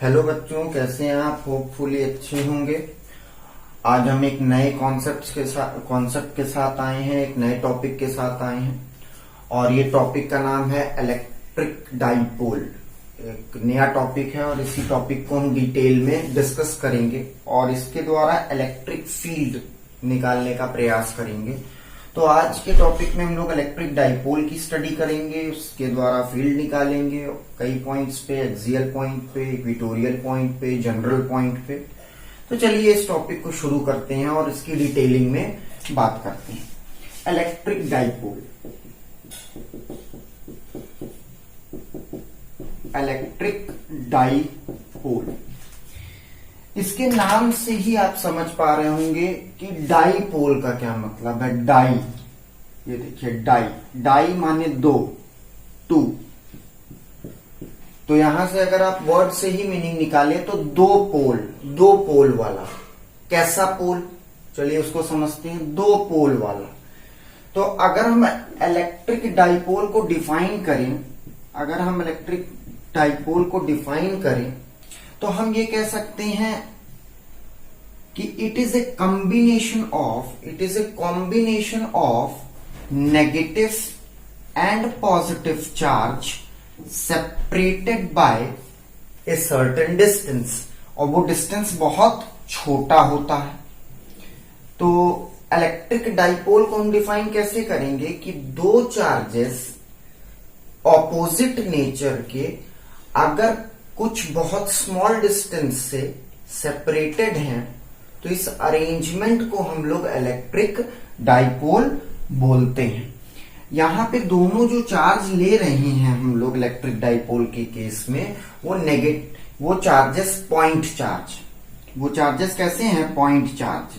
Hello बच्चों, कैसे हैं आप? होपफुली अच्छे होंगे। आज हम एक नए कॉन्सेप्ट के साथ आए हैं, एक नए टॉपिक के साथ आए हैं और ये टॉपिक का नाम है इलेक्ट्रिक डाइपोल। एक नया टॉपिक है और इसी टॉपिक को हम डिटेल में डिस्कस करेंगे और इसके द्वारा इलेक्ट्रिक फील्ड निकालने का प्रयास करेंगे। तो आज के टॉपिक में हम लोग इलेक्ट्रिक डाइपोल की स्टडी करेंगे, उसके द्वारा फील्ड निकालेंगे कई पॉइंट्स पे, एक्सियल पॉइंट पे, इक्वेटोरियल पॉइंट पे, जनरल पॉइंट पे। तो चलिए इस टॉपिक को शुरू करते हैं और इसकी डिटेलिंग में बात करते हैं। इलेक्ट्रिक डाइपोल, इलेक्ट्रिक डाइपोल, इसके नाम से ही आप समझ पा रहे होंगे कि डाइपोल का क्या मतलब है। डाई, ये देखिए डाई, डाई माने दो, टू। तो यहां से अगर आप वर्ड से ही मीनिंग निकाले तो दो पोल वाला। कैसा पोल? चलिए उसको समझते हैं। दो पोल वाला। तो अगर हम इलेक्ट्रिक डाइपोल को डिफाइन करें, तो हम ये कह सकते हैं कि it is a combination of negative and positive charge separated by a certain distance, और वो डिस्टेंस बहुत छोटा होता है। तो इलेक्ट्रिक डाइपोल को हम डिफाइन कैसे करेंगे कि दो चार्जेस ऑपोजिट नेचर के अगर कुछ बहुत स्मॉल डिस्टेंस से सेपरेटेड हैं तो इस अरेंजमेंट को हम लोग इलेक्ट्रिक डाइपोल बोलते हैं। यहां पे दोनों जो चार्ज ले रहे हैं हम लोग इलेक्ट्रिक डाइपोल के केस में, वो चार्जेस पॉइंट चार्ज, वो चार्जेस कैसे हैं? Point charge.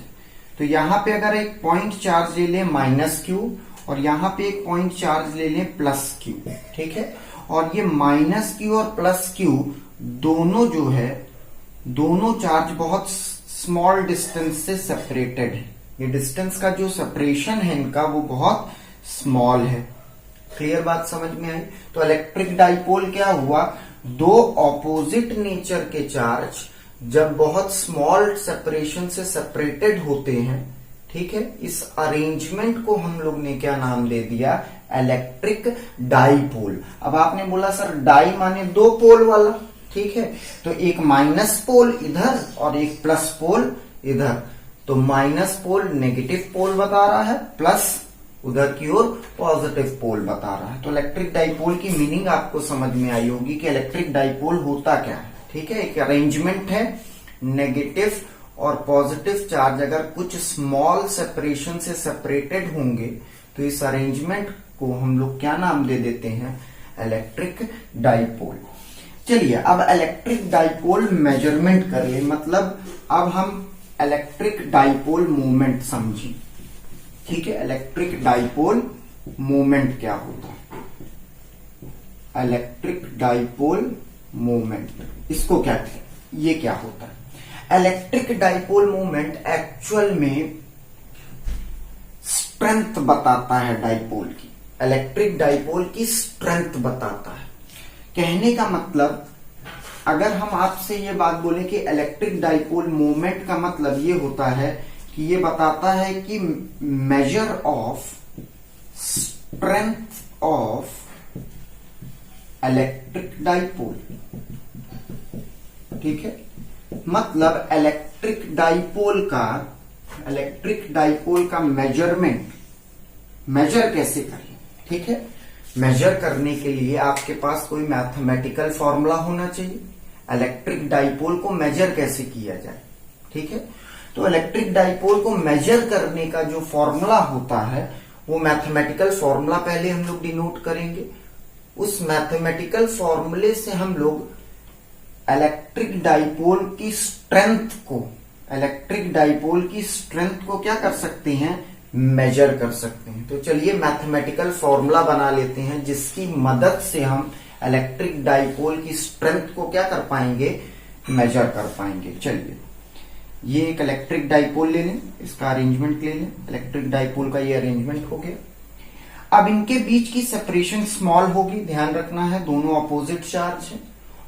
तो यहां पे अगर एक पॉइंट चार्ज ले लें माइनस क्यू और यहां पे एक पॉइंट चार्ज ले लें प्लस क्यू, ठीक है। और ये माइनस क्यू और प्लस क्यू दोनों जो है, दोनों चार्ज बहुत स्मॉल डिस्टेंस से सेपरेटेड है। ये डिस्टेंस का जो सेपरेशन है इनका वो बहुत स्मॉल है। क्लियर बात समझ में आई? तो इलेक्ट्रिक डाइपोल क्या हुआ? दो ऑपोजिट नेचर के चार्ज जब बहुत स्मॉल सेपरेशन से सेपरेटेड होते हैं, ठीक है, इस अरेंजमेंट को हम लोग ने क्या नाम दे दिया? Electric dipole. अब आपने बोला सर डाई माने दो पोल वाला, ठीक है। तो एक माइनस पोल इधर और एक प्लस पोल इधर। तो माइनस पोल नेगेटिव पोल बता रहा है, प्लस उधर की ओर पॉजिटिव पोल बता रहा है। तो इलेक्ट्रिक डाइपोल की मीनिंग आपको समझ में आई होगी कि इलेक्ट्रिक डाइपोल होता क्या है, ठीक है। एक अरेंजमेंट है, नेगेटिव और पॉजिटिव चार्ज अगर कुछ स्मॉल सेपरेशन से सेपरेटेड होंगे तो इस अरेंजमेंट को हम लोग क्या नाम दे देते हैं? Electric dipole. चलिए अब इलेक्ट्रिक डाइपोल मेजरमेंट कर ले, मतलब अब हम इलेक्ट्रिक डाइपोल मोमेंट समझें, ठीक है। इलेक्ट्रिक डाइपोल मोमेंट क्या होता है? इलेक्ट्रिक डाइपोल मोमेंट, इसको क्या कहते हैं? ये क्या होता है? इलेक्ट्रिक डाइपोल मोमेंट एक्चुअल में स्ट्रेंथ बताता है डाइपोल की। इलेक्ट्रिक डाइपोल की स्ट्रेंथ बताता है। कहने का मतलब, अगर हम आपसे ये बात बोले कि इलेक्ट्रिक डाइपोल मोमेंट का मतलब ये होता है कि ये बताता है कि measure of strength of electric dipole, ठीक है। मतलब इलेक्ट्रिक डाइपोल का मेजरमेंट, मेजर कैसे करें, ठीक है। मेजर करने के लिए आपके पास कोई मैथमेटिकल फॉर्मूला होना चाहिए। इलेक्ट्रिक डाइपोल को मेजर कैसे किया जाए, ठीक है। तो इलेक्ट्रिक डाइपोल को मेजर करने का जो फॉर्मूला होता है वो मैथमेटिकल फॉर्मूला पहले हम लोग डिनोट करेंगे। उस मैथमेटिकल फॉर्मूले से हम लोग इलेक्ट्रिक डाइपोल की स्ट्रेंथ को क्या कर सकते हैं? मेजर कर सकते हैं। तो चलिए मैथमेटिकल फॉर्मूला बना लेते हैं जिसकी मदद से हम इलेक्ट्रिक डाइपोल की स्ट्रेंथ को क्या कर पाएंगे? मेजर कर पाएंगे। चलिए ये एक इलेक्ट्रिक डाइपोल ले लें, इसका अरेंजमेंट ले लें। इलेक्ट्रिक डाइपोल का ये अरेंजमेंट हो गया। अब इनके बीच की सेपरेशन स्मॉल होगी, ध्यान रखना है, दोनों अपोजिट चार्ज है।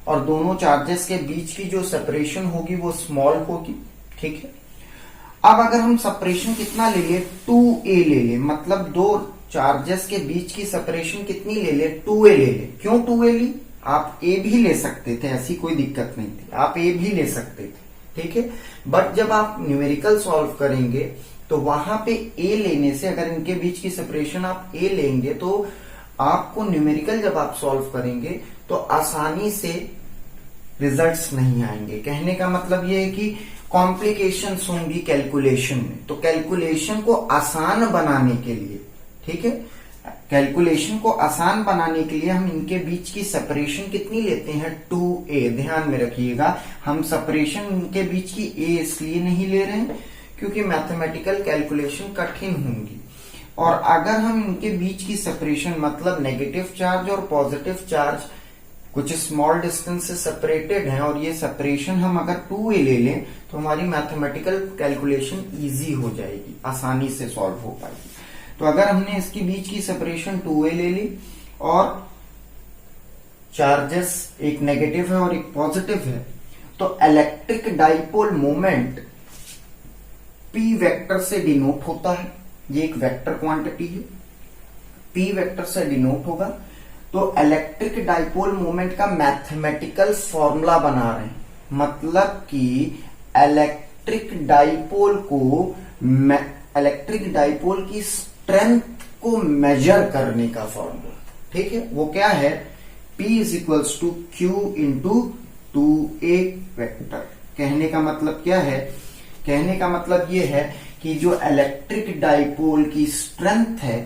और दोनों चार्जेस के बीच की जो सेपरेशन होगी वो स्मॉल होगी, ठीक है। अब अगर हम सेपरेशन कितना ले लिए, 2a ले ले, मतलब दो चार्जेस के बीच की सेपरेशन कितनी ले ले, 2a ले ले। क्यों 2a ली? आप a भी ले सकते थे, ऐसी कोई दिक्कत नहीं थी, आप a भी ले सकते थे, ठीक है। बट जब आप न्यूमेरिकल सॉल्व करेंगे तो वहां पे a लेने से, अगर इनके बीच की सेपरेशन आप a लेंगे तो आपको न्यूमेरिकल जब आप सॉल्व करेंगे तो आसानी से रिजल्ट्स नहीं आएंगे। कहने का मतलब ये है कि कॉम्प्लिकेशंस होंगी कैलकुलेशन में। तो कैलकुलेशन को आसान बनाने के लिए, ठीक है, कैलकुलेशन को आसान बनाने के लिए हम इनके बीच की सेपरेशन कितनी लेते हैं, 2a। ध्यान में रखिएगा, हम सेपरेशन इनके बीच की a इसलिए नहीं ले रहे हैं क्योंकि मैथमेटिकल कैलकुलेशन कठिन होंगी। और अगर हम इनके बीच की सेपरेशन मतलब नेगेटिव चार्ज और पॉजिटिव चार्ज कुछ स्मॉल डिस्टेंस से सेपरेटेड है और ये सेपरेशन हम अगर 2a ले लें तो हमारी मैथमेटिकल कैलकुलेशन इजी हो जाएगी, आसानी से सॉल्व हो पाएगी। तो अगर हमने इसके बीच की सेपरेशन 2a ले ली और चार्जेस एक नेगेटिव है और एक पॉजिटिव है, तो electric dipole moment p vector से डिनोट होता है। ये एक वेक्टर क्वांटिटी है, p वेक्टर से डिनोट होगा। तो इलेक्ट्रिक डाइपोल मोमेंट का मैथमेटिकल फॉर्मूला बना रहे हैं, मतलब कि इलेक्ट्रिक डाइपोल की स्ट्रेंथ को मेजर करने का फॉर्मूला, ठीक है। वो क्या है, P is equals to Q into 2a vector. कहने का मतलब क्या है, कहने का मतलब ये है कि जो इलेक्ट्रिक डाइपोल की स्ट्रेंथ है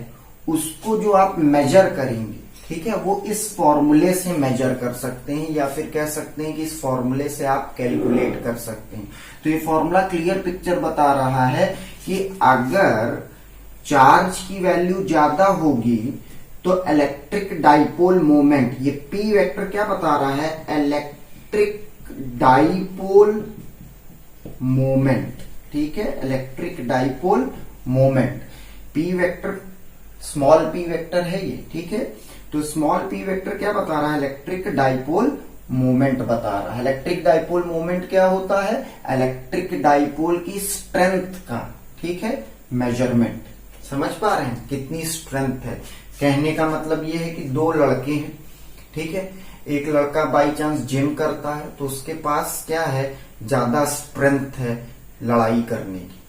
उसको जो आप मेजर करेंगे, ठीक है, वो इस फॉर्मूले से मेजर कर सकते हैं या फिर कह सकते हैं कि इस फॉर्मूले से आप कैलकुलेट कर सकते हैं। तो ये फॉर्मूला क्लियर पिक्चर बता रहा है कि अगर चार्ज की वैल्यू ज्यादा होगी तो इलेक्ट्रिक डाइपोल मोमेंट, ये P वेक्टर क्या बता रहा है, इलेक्ट्रिक डाइपोल मोमेंट, ठीक है, electric dipole moment. P vector small p vector है ये, ठीक है। तो स्मॉल p वेक्टर क्या बता रहा है, इलेक्ट्रिक डाइपोल मोमेंट बता रहा है। इलेक्ट्रिक डाइपोल मोमेंट क्या होता है, इलेक्ट्रिक डाइपोल की स्ट्रेंथ का, ठीक है, मेजरमेंट। समझ पा रहे हैं कितनी स्ट्रेंथ है। कहने का मतलब ये है कि दो लड़के हैं, ठीक है, एक लड़का बाई चांस जिम करता है तो उसके पास क्या है, ज्यादा स्ट्रेंथ है लड़ाई करने की,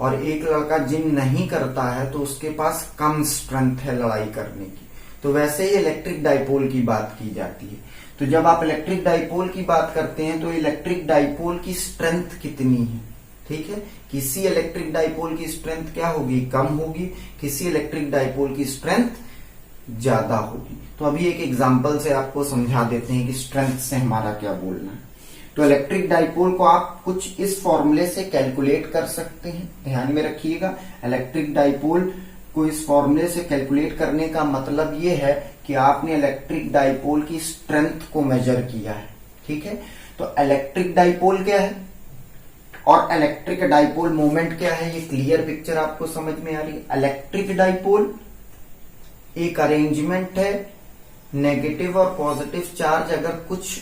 और एक लड़का जिम नहीं करता है तो उसके पास कम स्ट्रेंथ है लड़ाई करने की। तो वैसे ही इलेक्ट्रिक डाइपोल की बात की जाती है। तो जब आप इलेक्ट्रिक डाइपोल की बात करते हैं तो इलेक्ट्रिक डाइपोल की स्ट्रेंथ कितनी है, ठीक है, किसी इलेक्ट्रिक डाइपोल की स्ट्रेंथ क्या होगी, कम होगी, किसी इलेक्ट्रिक डाइपोल की स्ट्रेंथ ज्यादा होगी। तो अभी एक एग्जांपल से आपको समझा देते हैं कि स्ट्रेंथ से हमारा क्या बोलना है। तो इलेक्ट्रिक डाइपोल को आप कुछ इस फॉर्मूले से कैलकुलेट कर सकते हैं, ध्यान में रखिएगा। इलेक्ट्रिक डाइपोल को इस फॉर्मूले से कैलकुलेट करने का मतलब ये है कि आपने इलेक्ट्रिक डाइपोल की स्ट्रेंथ को मेजर किया है, ठीक है। तो इलेक्ट्रिक डाइपोल क्या है और इलेक्ट्रिक डाइपोल मोमेंट क्या है, ये क्लियर पिक्चर आपको समझ में आ रही है। इलेक्ट्रिक डाइपोल एक अरेंजमेंट है, नेगेटिव और पॉजिटिव चार्ज अगर कुछ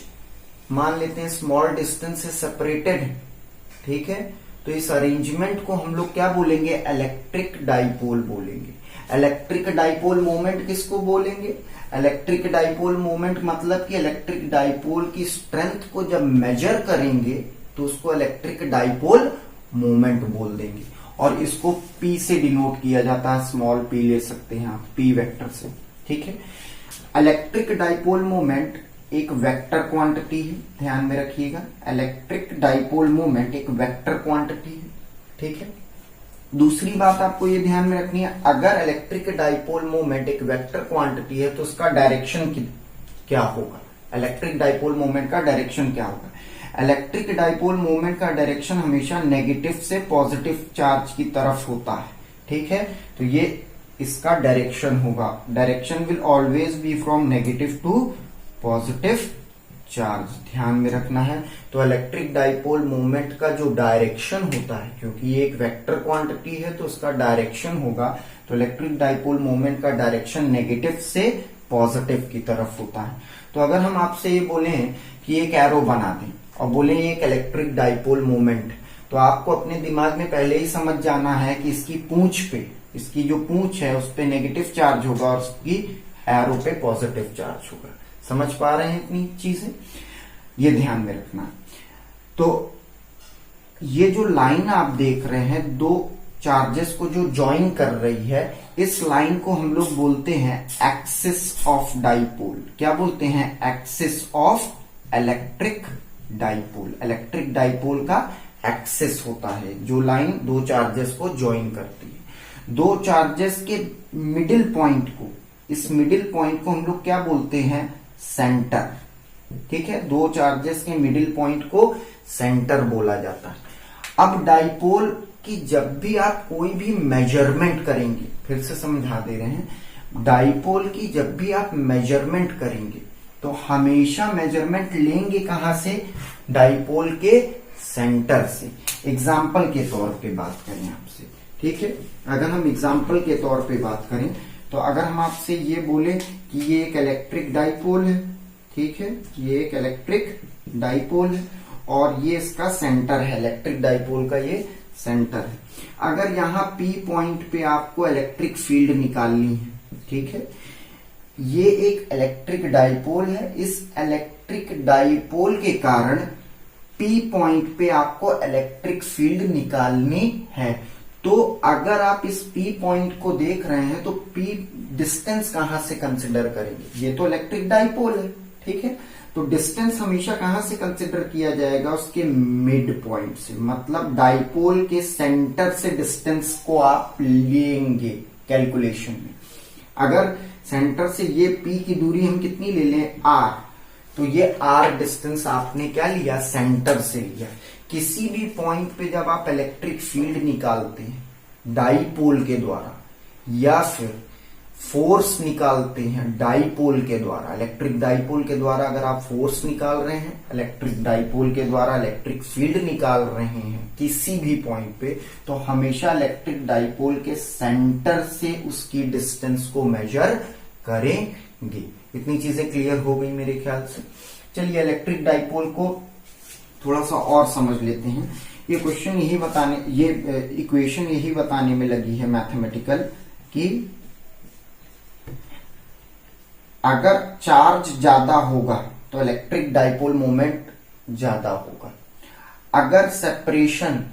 मान लेते हैं स्मॉल डिस्टेंस से सेपरेटेड है, ठीक है, तो इस अरेंजमेंट को हम लोग क्या बोलेंगे, इलेक्ट्रिक डाइपोल बोलेंगे। इलेक्ट्रिक डाइपोल मोमेंट किसको बोलेंगे, इलेक्ट्रिक डाइपोल मोमेंट मतलब कि इलेक्ट्रिक डाइपोल की स्ट्रेंथ को जब मेजर करेंगे तो उसको इलेक्ट्रिक डाइपोल मोमेंट बोल देंगे। और इसको P से डिनोट किया जाता है, स्मॉल p ले सकते हैं आप P वेक्टर से, ठीक है। इलेक्ट्रिक डाइपोल मोमेंट एक वेक्टर क्वांटिटी है, ध्यान में रखिएगा। इलेक्ट्रिक डाइपोल मोमेंट एक वेक्टर क्वांटिटी है, ठीक है। दूसरी बात आपको ये ध्यान में रखनी है, अगर इलेक्ट्रिक डाइपोल मोमेंट एक वेक्टर क्वांटिटी है तो उसका डायरेक्शन क्या होगा, इलेक्ट्रिक डाइपोल मोमेंट का डायरेक्शन क्या होगा। इलेक्ट्रिक डाइपोल मोमेंट का डायरेक्शन हमेशा नेगेटिव से पॉजिटिव चार्ज की तरफ होता है, ठीक है। तो ये इसका डायरेक्शन होगा, direction will always be from negative to positive charge, ध्यान में रखना है। तो इलेक्ट्रिक डाइपोल मोमेंट का जो डायरेक्शन होता है, क्योंकि ये एक वेक्टर क्वांटिटी है तो उसका डायरेक्शन होगा, तो इलेक्ट्रिक डाइपोल मोमेंट का डायरेक्शन नेगेटिव से पॉजिटिव की तरफ होता है। तो अगर हम आपसे ये बोले कि एक एरो बना दें और बोले एक इलेक्ट्रिक डाइपोल मोमेंट, तो आपको अपने दिमाग में पहले ही समझ जाना है कि इसकी पूंछ पे, इसकी जो पूंछ है उस पे नेगेटिव चार्ज होगा और उसकी एरो पे पॉजिटिव चार्ज होगा। समझ पा रहे हैं इतनी चीजें, ये ध्यान में रखना। तो ये जो लाइन आप देख रहे हैं दो चार्जेस को जो ज्वाइन कर रही है, इस लाइन को हम लोग बोलते हैं एक्सिस ऑफ डाइपोल। क्या बोलते हैं? Axis of electric dipole. Electric dipole का एक्सिस होता है जो लाइन दो चार्जेस को ज्वाइन करती है। दो चार्जेस के मिडिल पॉइंट को, इस मिडिल पॉइंट को हम लोग क्या बोलते हैं? सेंटर। ठीक है, दो चार्जेस के मिडिल पॉइंट को सेंटर बोला जाता है। अब डाइपोल की जब भी आप कोई भी मेजरमेंट करेंगे, फिर से समझा दे रहे हैं, डाइपोल की जब भी आप मेजरमेंट करेंगे तो हमेशा मेजरमेंट लेंगे कहां से? डाइपोल के सेंटर से। एग्जाम्पल के तौर पे बात करें आपसे, ठीक है, अगर हम एग्जाम्पल के तौर पे बात करें तो अगर हम आपसे ये बोले कि ये एक इलेक्ट्रिक डाइपोल है, ठीक है, ये एक इलेक्ट्रिक डाइपोल है और ये इसका सेंटर है, इलेक्ट्रिक डाइपोल का ये सेंटर है। अगर यहाँ P पॉइंट पे आपको इलेक्ट्रिक फील्ड निकालनी है, ठीक है, ये एक इलेक्ट्रिक डाइपोल है, इस इलेक्ट्रिक डाइपोल के कारण P पॉइंट पे आपको इलेक्ट्रिक फील्ड निकालनी है। तो अगर आप इस P पॉइंट को देख रहे हैं तो P डिस्टेंस कहां से कंसिडर करेंगे? ये तो इलेक्ट्रिक डाइपोल है, ठीक है, तो डिस्टेंस हमेशा कहां से कंसिडर किया जाएगा? उसके मिड पॉइंट से, मतलब डाइपोल के सेंटर से डिस्टेंस को आप लेंगे कैलकुलेशन में। अगर सेंटर से ये P की दूरी हम कितनी ले लें? R, तो ये R डिस्टेंस आपने क्या लिया? सेंटर से लिया। किसी भी पॉइंट पे जब आप इलेक्ट्रिक फील्ड निकालते हैं डाइपोल के द्वारा या फिर फोर्स निकालते हैं डाइपोल के द्वारा, इलेक्ट्रिक डाइपोल के द्वारा अगर आप फोर्स निकाल रहे हैं, इलेक्ट्रिक डाइपोल के द्वारा इलेक्ट्रिक फील्ड निकाल रहे हैं किसी भी पॉइंट पे, तो हमेशा इलेक्ट्रिक डाइपोल के सेंटर से उसकी डिस्टेंस को मेजर करेंगे। इतनी चीजें क्लियर हो गई मेरे ख्याल से। चलिए इलेक्ट्रिक डाइपोल को थोड़ा सा और समझ लेते हैं। ये क्वेश्चन यही बताने, ये इक्वेशन यही बताने में लगी है मैथमेटिकल कि अगर चार्ज ज्यादा होगा तो इलेक्ट्रिक डाइपोल मोमेंट ज्यादा होगा। अगर सेपरेशन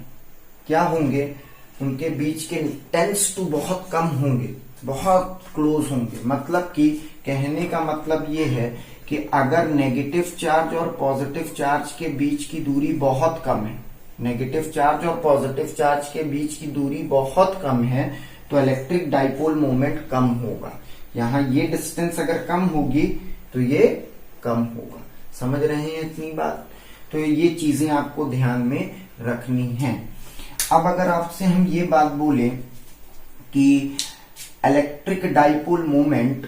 क्या होंगे, उनके बीच के टेंस टू बहुत कम होंगे, बहुत क्लोज होंगे, मतलब कि कहने का मतलब ये है कि अगर नेगेटिव चार्ज और पॉजिटिव चार्ज के बीच की दूरी बहुत कम है, नेगेटिव चार्ज और पॉजिटिव चार्ज के बीच की दूरी बहुत कम है, तो इलेक्ट्रिक डाइपोल मोमेंट कम होगा। यहां ये डिस्टेंस अगर कम होगी तो ये कम होगा। समझ रहे हैं इतनी बात? तो ये चीजें आपको ध्यान में रखनी है। अब अगर आपसे हम ये बात बोले कि इलेक्ट्रिक डाइपोल मोमेंट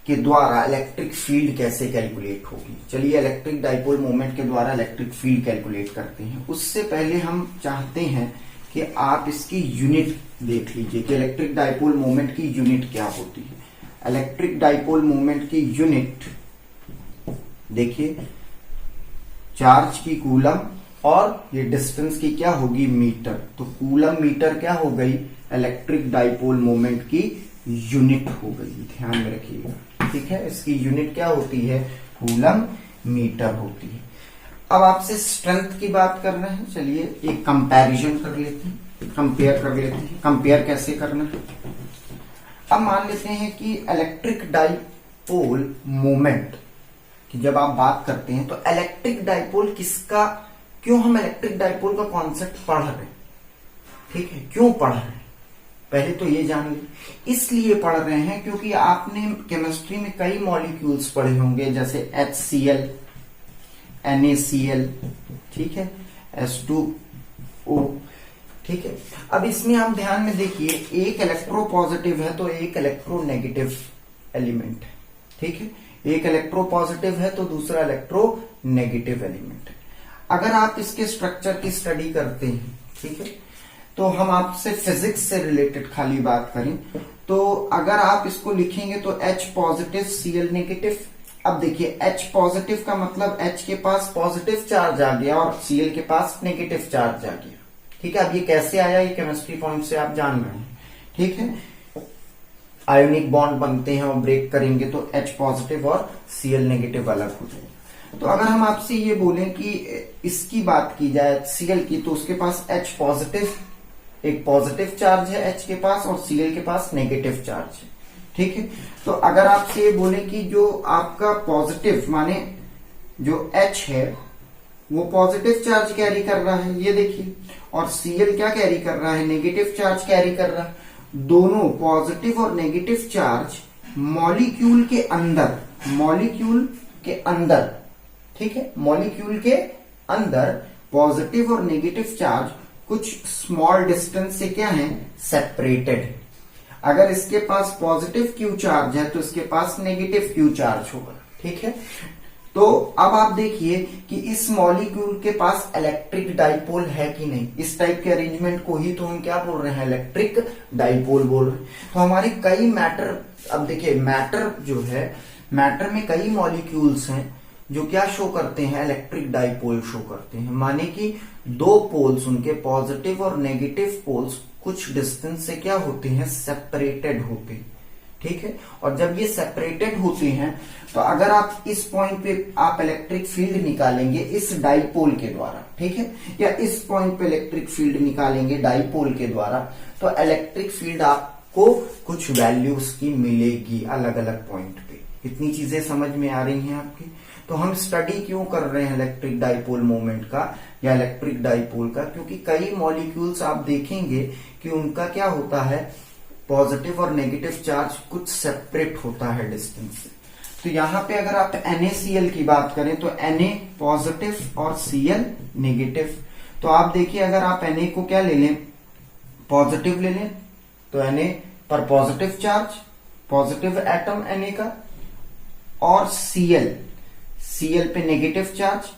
के द्वारा इलेक्ट्रिक फील्ड कैसे कैलकुलेट होगी, चलिए इलेक्ट्रिक डाइपोल मोमेंट के द्वारा इलेक्ट्रिक फील्ड कैलकुलेट करते हैं। उससे पहले हम चाहते हैं कि आप इसकी यूनिट देख लीजिए कि इलेक्ट्रिक डाइपोल मोमेंट की यूनिट क्या होती है। इलेक्ट्रिक डाइपोल मोमेंट की यूनिट देखिए, चार्ज की कूलम और ये डिस्टेंस की क्या होगी? मीटर। तो कूलम मीटर क्या हो गई? इलेक्ट्रिक डाइपोल मोमेंट की यूनिट हो गई। ध्यान में रखिएगा, ठीक है, इसकी यूनिट क्या होती है? कूलम मीटर होती है। अब आपसे स्ट्रेंथ की बात कर रहे हैं, चलिए एक कंपैरिजन कर लेते हैं, कंपेयर कर लेते हैं। कंपेयर कैसे करना है? अब मान लेते हैं कि इलेक्ट्रिक डाइपोल मोमेंट की जब आप बात करते हैं तो इलेक्ट्रिक डाइपोल किसका, क्यों हम इलेक्ट्रिक डाइपोल का कॉन्सेप्ट पढ़ रहे हैं, ठीक है, क्यों पढ़ रहे हैं पहले तो ये जान लीजिए। इसलिए पढ़ रहे हैं क्योंकि आपने केमिस्ट्री में कई मॉलिक्यूल्स पढ़े होंगे, जैसे HCl, NaCl, ठीक है, H2O, ठीक है। अब इसमें आप ध्यान में देखिए, एक इलेक्ट्रो पॉजिटिव है तो एक इलेक्ट्रो नेगेटिव एलिमेंट है, ठीक है, एक इलेक्ट्रो पॉजिटिव है तो दूसरा इलेक्ट्रो नेगेटिव एलिमेंट है। अगर आप इसके स्ट्रक्चर की स्टडी करते हैं, ठीक है, तो हम आपसे फिजिक्स से रिलेटेड खाली बात करें तो अगर आप इसको लिखेंगे तो H पॉजिटिव Cl नेगेटिव, अब देखिए H पॉजिटिव का मतलब H के पास पॉजिटिव चार्ज आ गया और Cl के पास नेगेटिव चार्ज आ गया। ठीक है, अब ये कैसे आया, ये केमिस्ट्री पॉइंट से आप जान रहे हैं। ठीक है, आयोनिक बॉन्ड बनते हैं और ब्रेक करेंगे तो H पॉजिटिव और Cl नेगेटिव अलग हो जाएगा। तो अगर हम आपसे ये बोलें कि इसकी बात की जाए Cl की, तो उसके पास H पॉजिटिव, एक पॉजिटिव चार्ज है H के पास और Cl के पास नेगेटिव चार्ज है। ठीक है, तो अगर आपसे ये बोले कि जो आपका पॉजिटिव माने जो H है वो पॉजिटिव चार्ज कैरी कर रहा है, ये देखिए, और Cl क्या कैरी कर रहा है, नेगेटिव चार्ज कैरी कर रहा है। दोनों पॉजिटिव और नेगेटिव चार्ज मॉलिक्यूल के अंदर, मॉलिक्यूल के अंदर, ठीक है, मॉलिक्यूल के अंदर पॉजिटिव और नेगेटिव चार्ज कुछ स्मॉल डिस्टेंस से क्या है, सेपरेटेड। अगर इसके पास पॉजिटिव क्यू चार्ज है तो इसके पास नेगेटिव क्यू चार्ज होगा। ठीक है, तो अब आप देखिए कि इस मॉलिक्यूल के पास इलेक्ट्रिक डाइपोल है कि नहीं। इस टाइप के अरेंजमेंट को ही तो हम क्या बोल रहे हैं, इलेक्ट्रिक डाइपोल बोल रहे हैं। तो हमारे कई मैटर, अब देखिए मैटर जो है, मैटर में कई मॉलिक्यूल्स हैं जो क्या शो करते हैं, इलेक्ट्रिक डाइपोल शो करते हैं। माने कि दो पोल्स, उनके पॉजिटिव और नेगेटिव पोल्स कुछ डिस्टेंस से क्या होते हैं, सेपरेटेड होते हैं। ठीक है, और जब ये सेपरेटेड होते हैं तो अगर आप इस पॉइंट पे आप इलेक्ट्रिक फील्ड निकालेंगे इस डाइपोल के द्वारा, ठीक है, या इस पॉइंट पे इलेक्ट्रिक फील्ड निकालेंगे डाइपोल के द्वारा, तो इलेक्ट्रिक फील्ड आपको कुछ वैल्यूज की मिलेगी अलग अलग पॉइंट पे। इतनी चीजें समझ में आ रही हैं आपकी। तो हम स्टडी क्यों कर रहे हैं इलेक्ट्रिक डाइपोल मोमेंट का या इलेक्ट्रिक डाइपोल का, क्योंकि कई मॉलिक्यूल्स आप देखेंगे कि उनका क्या होता है, पॉजिटिव और नेगेटिव चार्ज कुछ सेपरेट होता है डिस्टेंस से। तो यहां पे अगर आप NaCl की बात करें तो Na पॉजिटिव और Cl नेगेटिव। तो आप देखिए अगर आप Na को क्या ले लें, पॉजिटिव ले लें, तो Na पर positive charge, positive atom Na का, और Cl पे नेगेटिव चार्ज।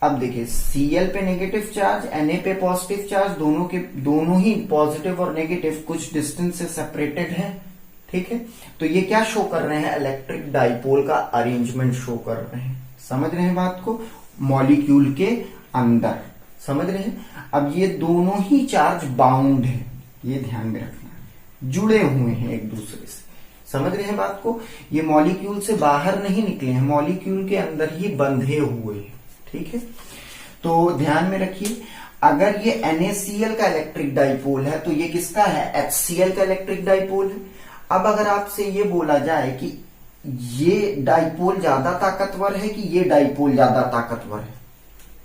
अब देखिए Cl पे नेगेटिव चार्ज, Na पे पॉजिटिव चार्ज, दोनों ही पॉजिटिव और नेगेटिव कुछ डिस्टेंस से सेपरेटेड है। ठीक है, तो ये क्या शो कर रहे हैं, इलेक्ट्रिक डाइपोल का अरेंजमेंट शो कर रहे हैं। समझ रहे हैं बात को, मॉलिक्यूल के अंदर, समझ रहे हैं। अब ये दोनों ही चार्ज बाउंड है, ये ध्यान में रखना है, जुड़े हुए हैं एक दूसरे से। समझ रहे हैं बात को, ये मॉलिक्यूल से बाहर नहीं निकले हैं, मॉलिक्यूल के अंदर ही बंधे हुए हैं। ठीक है, तो ध्यान में रखिए, अगर ये NaCl का इलेक्ट्रिक डाइपोल है तो ये किसका है, HCl का इलेक्ट्रिक डाइपोल है। अब अगर आपसे ये बोला जाए कि ये डाइपोल ज्यादा ताकतवर है कि ये डाइपोल ज्यादा ताकतवर है,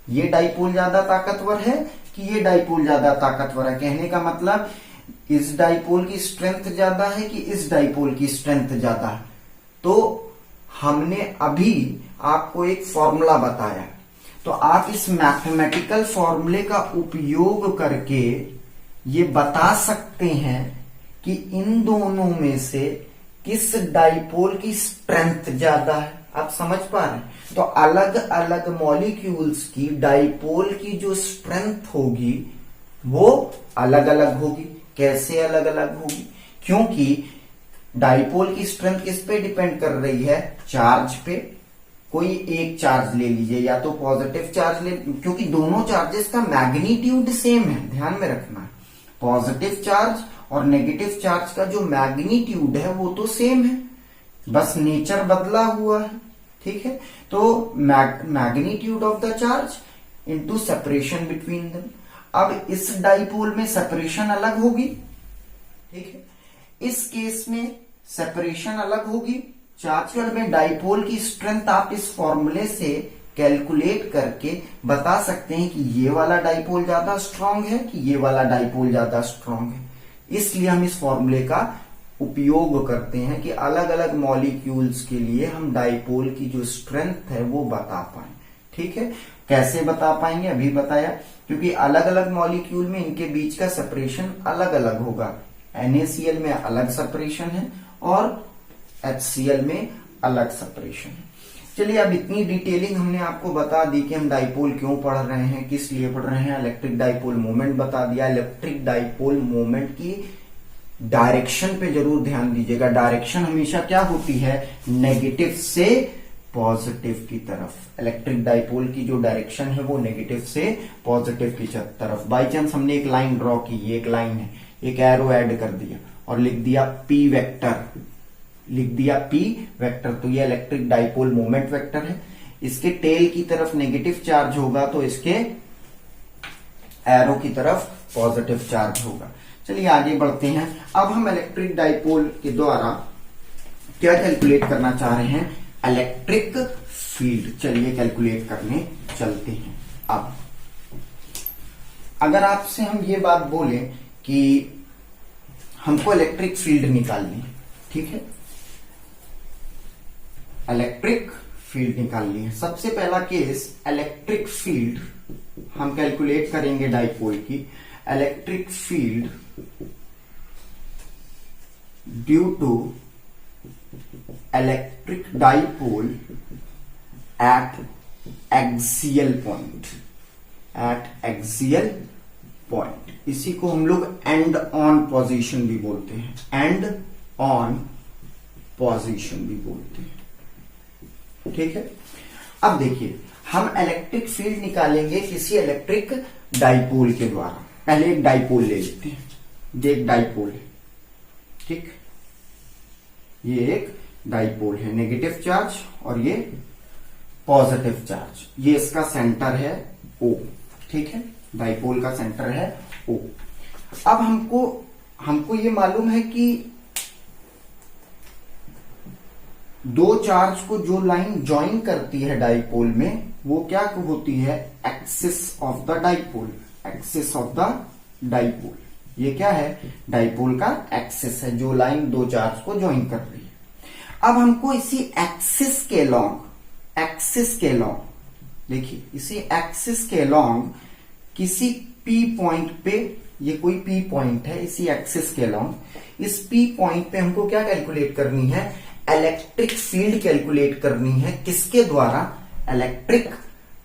ये डाइपोल ज्यादा ताकतवर है कि ये डाइपोल ज्यादा ताकतवर है, कहने का मतलब इस डाइपोल की स्ट्रेंथ ज्यादा है कि इस डाइपोल की स्ट्रेंथ ज्यादा है। तो हमने अभी आपको एक फॉर्मूला बताया, तो आप इस मैथमेटिकल फॉर्मूले का उपयोग करके ये बता सकते हैं कि इन दोनों में से किस डाइपोल की स्ट्रेंथ ज्यादा है। आप समझ पा रहे हैं, तो अलग अलग मॉलिक्यूल्स की डाइपोल की जो स्ट्रेंथ होगी वो अलग अलग होगी। कैसे अलग अलग होगी, क्योंकि डाइपोल की स्ट्रेंथ किस पे डिपेंड कर रही है, चार्ज पे। कोई एक चार्ज ले लीजिए, या तो पॉजिटिव चार्ज ले, क्योंकि दोनों चार्जेस का मैग्नीट्यूड सेम है, ध्यान में रखना है। पॉजिटिव चार्ज और नेगेटिव चार्ज का जो मैग्नीट्यूड है वो तो सेम है, बस नेचर बदला हुआ है। ठीक है, तो magnitude of the charge into separation between them. अब इस डाइपोल में सेपरेशन अलग होगी, ठीक है, इस केस में सेपरेशन अलग होगी। चार्ज में डाइपोल की स्ट्रेंथ आप इस फॉर्मूले से कैलकुलेट करके बता सकते हैं कि ये वाला डाइपोल ज्यादा स्ट्रांग है कि ये वाला डाइपोल ज्यादा स्ट्रांग है। इसलिए हम इस फॉर्मूले का उपयोग करते हैं कि अलग अलग मॉलिक्यूल्स के लिए हम डाइपोल की जो स्ट्रेंथ है वो बता पाए। ठीक है, कैसे बता पाएंगे अभी बताया, क्योंकि अलग अलग मॉलिक्यूल में इनके बीच का सेपरेशन अलग अलग होगा। NaCl में अलग सेपरेशन है और HCl में अलग सेपरेशन है। चलिए, अब इतनी डिटेलिंग हमने आपको बता दी कि हम डाइपोल क्यों पढ़ रहे हैं, किस लिए पढ़ रहे हैं, इलेक्ट्रिक डाइपोल मोमेंट बता दिया। इलेक्ट्रिक डाइपोल मोमेंट की डायरेक्शन पे जरूर ध्यान दीजिएगा। डायरेक्शन हमेशा क्या होती है, नेगेटिव से पॉजिटिव की तरफ, इलेक्ट्रिक डाइपोल की जो डायरेक्शन है वो नेगेटिव से पॉजिटिव की तरफ। बाई चांस हमने एक लाइन ड्रॉ की, ये एक लाइन है, एक एरो ऐड कर दिया और लिख दिया पी वेक्टर, तो ये इलेक्ट्रिक डाइपोल मोमेंट वेक्टर है। इसके टेल की तरफ नेगेटिव चार्ज होगा तो इसके एरो की तरफ पॉजिटिव चार्ज होगा। चलिए आगे बढ़ते हैं। अब हम इलेक्ट्रिक डाइपोल के द्वारा क्या कैलकुलेट करना चाह रहे हैं, इलेक्ट्रिक फील्ड। चलिए कैलकुलेट करने चलते हैं। अब अगर आपसे हम ये बात बोले कि हमको इलेक्ट्रिक फील्ड निकालनी है, ठीक है, इलेक्ट्रिक फील्ड निकालनी है। सबसे पहला केस, इलेक्ट्रिक फील्ड हम कैलकुलेट करेंगे डाइपोल की। Electric field due to electric dipole at axial point, इसी को हम लोग एंड ऑन पोजीशन भी बोलते हैं, एंड ऑन पोजीशन भी बोलते हैं, ठीक है। अब देखिए हम इलेक्ट्रिक फील्ड निकालेंगे किसी इलेक्ट्रिक डाइपोल के द्वारा। पहले एक डाइपोल ले लेते हैं, ये एक डाइपोल है, ठीक, ये एक डाइपोल है, नेगेटिव चार्ज और ये पॉजिटिव चार्ज, ये इसका सेंटर है O, ठीक है, डाइपोल का सेंटर है O। अब हमको ये मालूम है कि दो चार्ज को जो लाइन ज्वाइन करती है डाइपोल में वो क्या होती है, axis of the dipole, axis of the dipole. ये क्या है, डाइपोल का एक्सिस है, जो लाइन दो चार्ज को ज्वाइन कर रही है। अब हमको इसी एक्सिस के लॉन्ग देखिए, इसी एक्सिस के लॉन्ग किसी P पॉइंट पे, ये कोई P पॉइंट है, इसी एक्सिस के लॉन्ग इस P पॉइंट पे हमको क्या कैलकुलेट करनी है, इलेक्ट्रिक फील्ड कैलकुलेट करनी है। किसके द्वारा, इलेक्ट्रिक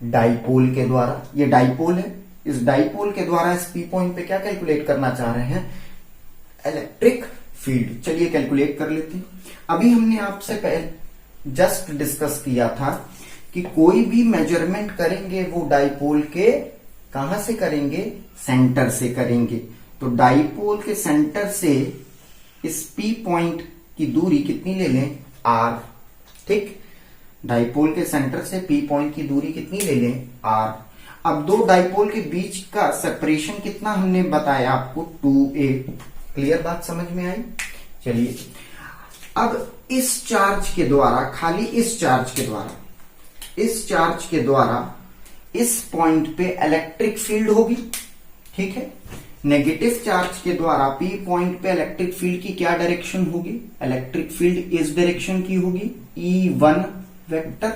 डाइपोल के द्वारा। ये डाइपोल है, इस डाइपोल के द्वारा इस P पॉइंट पे क्या कैलकुलेट करना चाह रहे हैं, इलेक्ट्रिक फील्ड। चलिए कैलकुलेट कर लेते हैं। अभी हमने आपसे पहले जस्ट डिस्कस किया था कि कोई भी मेजरमेंट करेंगे वो डाइपोल के कहां से करेंगे, सेंटर से करेंगे। तो डाइपोल के सेंटर से इस P पॉइंट की दूरी कितनी ले लें, R, ठीक, डाइपोल के सेंटर से P पॉइंट की दूरी कितनी ले लें, R। अब दो डाइपोल के बीच का सेपरेशन कितना हमने बताया आपको, 2a। क्लियर बात समझ में आई। चलिए अब इस चार्ज के द्वारा, खाली इस चार्ज के द्वारा इस पॉइंट पे इलेक्ट्रिक फील्ड होगी, ठीक है। नेगेटिव चार्ज के द्वारा P पॉइंट पे इलेक्ट्रिक फील्ड की क्या डायरेक्शन होगी, इलेक्ट्रिक फील्ड इस डायरेक्शन की होगी, E1 वेक्टर।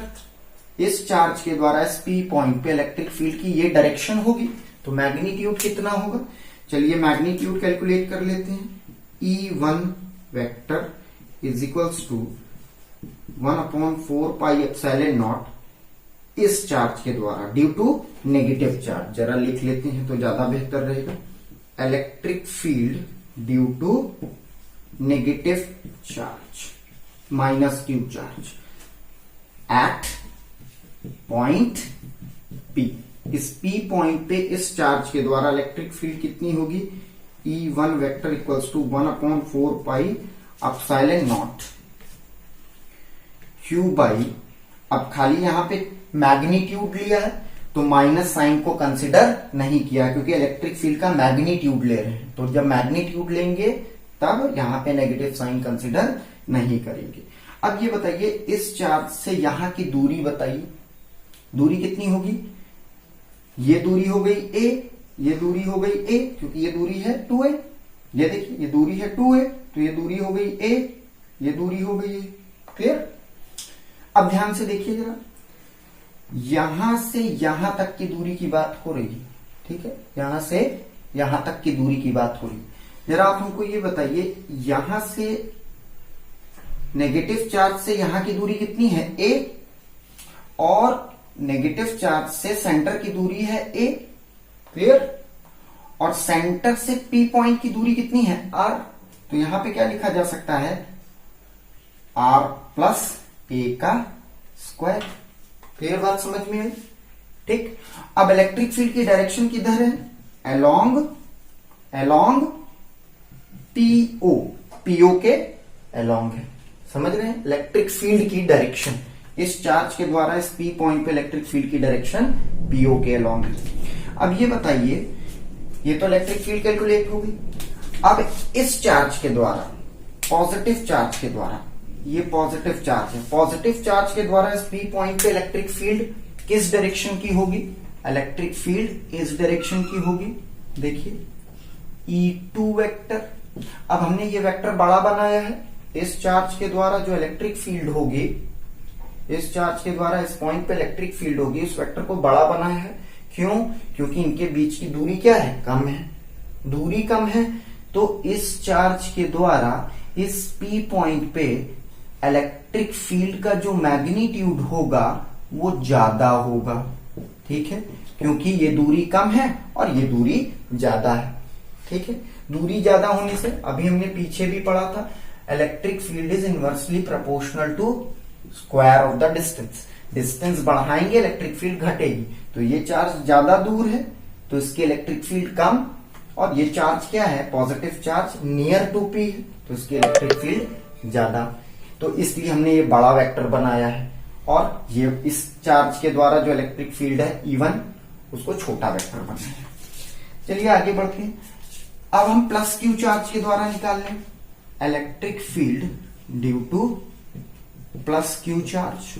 इस चार्ज के द्वारा इस P पॉइंट पे इलेक्ट्रिक फील्ड की ये डायरेक्शन होगी, तो मैग्नीट्यूड कितना होगा। चलिए मैग्नीट्यूड कैलकुलेट कर लेते हैं। E1 vector is equals to 1/4 pi epsilon naught इस चार्ज के द्वारा ड्यू टू नेगेटिव चार्ज। जरा लिख लेते हैं तो ज्यादा बेहतर रहेगा। Electric field due to negative charge minus Q charge at point P। इस P पॉइंट पे इस चार्ज के द्वारा इलेक्ट्रिक फील्ड कितनी होगी, E1 vector equals to 1/4 pi epsilon naught Q by, अब खाली यहां पे मैग्नीट्यूड लिया है तो माइनस साइन को कंसिडर नहीं किया, क्योंकि इलेक्ट्रिक फील्ड का मैग्नीट्यूड ले रहे हैं। तो जब मैग्नीट्यूड लेंगे तब यहां पे नेगेटिव साइन कंसिडर नहीं करेंगे। अब ये बताइए, इस चार्ज से यहां की दूरी बताइए, दूरी कितनी होगी, ये दूरी हो गई a, ये दूरी हो गई a, क्योंकि ये दूरी है 2a। ये देखिए ये दूरी है 2a, तो ये दूरी हो गई a, ये दूरी हो गई a। क्लियर। अब ध्यान से देखिए जरा, यहां से यहां तक की दूरी की बात हो रही है, ठीक है, यहां से यहां तक की दूरी की बात हो रही है। जरा आप हमको ये बताइए, यहां से नेगेटिव चार्ज से यहां की दूरी कितनी है, a, और नेगेटिव चार्ज से सेंटर की दूरी है a। क्लियर। और सेंटर से P पॉइंट की दूरी कितनी है, R। तो यहां पे क्या लिखा जा सकता है, R प्लस a का स्क्वायर। क्लियर बात समझ में आई? ठीक। अब इलेक्ट्रिक फील्ड की डायरेक्शन किधर है? अलोंग पीओ, पीओ के अलोंग है। समझ रहे हैं? इलेक्ट्रिक फील्ड की डायरेक्शन इस चार्ज के द्वारा इस पी पॉइंट पे इलेक्ट्रिक फील्ड की डायरेक्शन पीओ के अलोंग है। अब ये बताइए, ये तो इलेक्ट्रिक फील्ड कैलकुलेट हो गई। अब इस चार्ज के द्वारा, पॉजिटिव चार्ज के द्वारा, ये पॉजिटिव चार्ज है, पॉजिटिव चार्ज के द्वारा इस पी पॉइंट पे इलेक्ट्रिक फील्ड किस डायरेक्शन की होगी? इलेक्ट्रिक फील्ड इस डायरेक्शन की होगी। देखिए E2 वेक्टर। अब हमने ये वेक्टर बड़ा बनाया है। इस चार्ज के द्वारा जो इलेक्ट्रिक फील्ड होगी, इस चार्ज के द्वारा इस पॉइंट पे इलेक्ट्रिक फील्ड होगी, इस वेक्टर को बड़ा बनाया है। क्यों? क्योंकि इनके बीच की दूरी क्या है? कम है। दूरी कम है तो इस चार्ज के द्वारा इस पी पॉइंट पे इलेक्ट्रिक फील्ड का जो मैग्नीट्यूड होगा वो ज्यादा होगा। ठीक है, क्योंकि ये दूरी कम है और ये दूरी ज्यादा है। ठीक है, दूरी ज्यादा होने से, अभी हमने पीछे भी पढ़ा था, electric field is inversely proportional to square of the distance. Distance बढ़ाएंगे इलेक्ट्रिक फील्ड घटेगी। तो ये चार्ज ज्यादा दूर है तो इसकी इलेक्ट्रिक फील्ड कम, और ये चार्ज क्या है? Positive charge near to P है तो इसकी इलेक्ट्रिक फील्ड ज्यादा। तो इसलिए हमने ये बड़ा वेक्टर बनाया है, और ये इस चार्ज के द्वारा जो इलेक्ट्रिक फील्ड है E1 उसको छोटा वेक्टर बनाया है। चलिए आगे बढ़ते हैं। अब हम प्लस क्यू चार्ज के द्वारा निकाल लें electric field due two plus Q charge.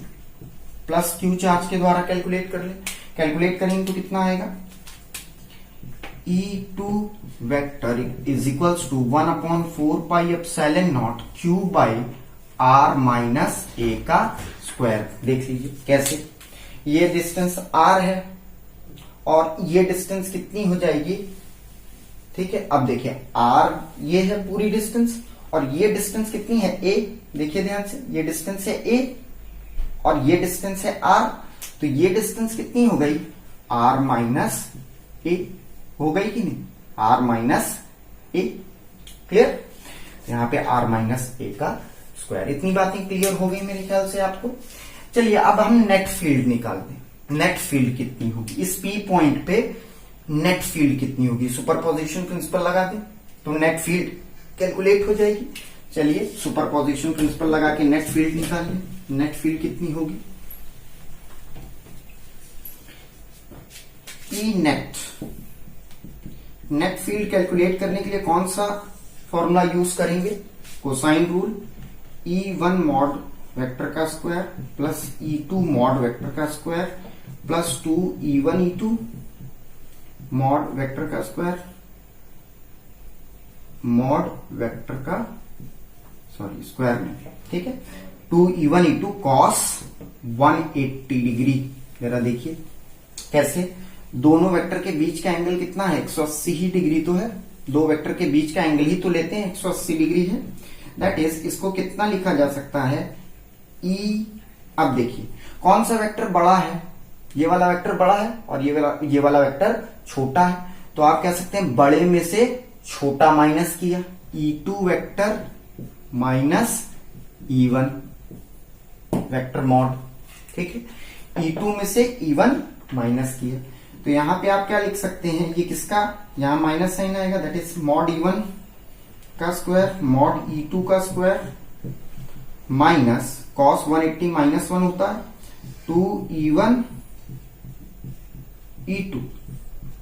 Plus Q charge के द्वारा कैलकुलेट कर ले। कैलकुलेट करेंगे तो कितना आएगा? E2 vector is equals to 1/4 pi epsilon naught Q by R minus A का स्क्वायर। देख लीजिए कैसे, ये डिस्टेंस R है और ये डिस्टेंस कितनी हो जाएगी? ठीक है, अब देखिए R ये है पूरी डिस्टेंस, और ये डिस्टेंस कितनी है? A। देखिए ध्यान से, ये डिस्टेंस है A और ये डिस्टेंस है R। तो ये डिस्टेंस कितनी हो गई? R माइनस A हो गई कि नहीं? R minus A। क्लियर? यहाँ पे R माइनस A का स्क्वायर। इतनी बातें क्लियर हो गई मेरे ख्याल से आपको। चलिए अब हम नेट फील्ड निकालते हैं। नेट फील्ड कितनी होगी इस पी पॉइंट पे? नेट फील्ड कितनी होगी? सुपरपोजिशन प्रिंसिपल लगा दें तो नेट फील्ड कैलकुलेट हो जाएगी। चलिए सुपरपोजिशन प्रिंसिपल लगा के नेट फील्ड निकाल लें। नेट फील्ड कितनी होगी? E net. Net field calculate करने के लिए कौन सा फॉर्मूला यूज करेंगे? Cosine rule. E1 mod vector का square plus E2 mod vector का square plus 2 E1 E2 mod vector का स्क्वायर, मॉड वेक्टर का स्क्वायर में। ठीक है, 2 E1 E2 cos 180 डिग्री। जरा देखिए कैसे, दोनों वेक्टर के बीच का एंगल कितना है? 180 ही डिग्री तो है। दो वेक्टर के बीच का एंगल ही तो लेते हैं, 180 डिग्री है। दैट इज, इसको कितना लिखा जा सकता है? E। अब देखिए कौन सा वेक्टर बड़ा है? ये वाला वेक्टर बड़ा है और ये वाला वेक्टर छोटा है। तो आप कह सकते हैं बड़े में से छोटा माइनस किया, E2 vector minus E1 vector mod. ठीक है, E2 में से E1 माइनस किया। तो यहां पे आप क्या लिख सकते हैं? ये किसका, यहां माइनस साइन आएगा, दैट इज मॉड E1 का स्क्वायर मॉड E2 का स्क्वायर माइनस cos 180 माइनस 1 होता है 2 E1 E2।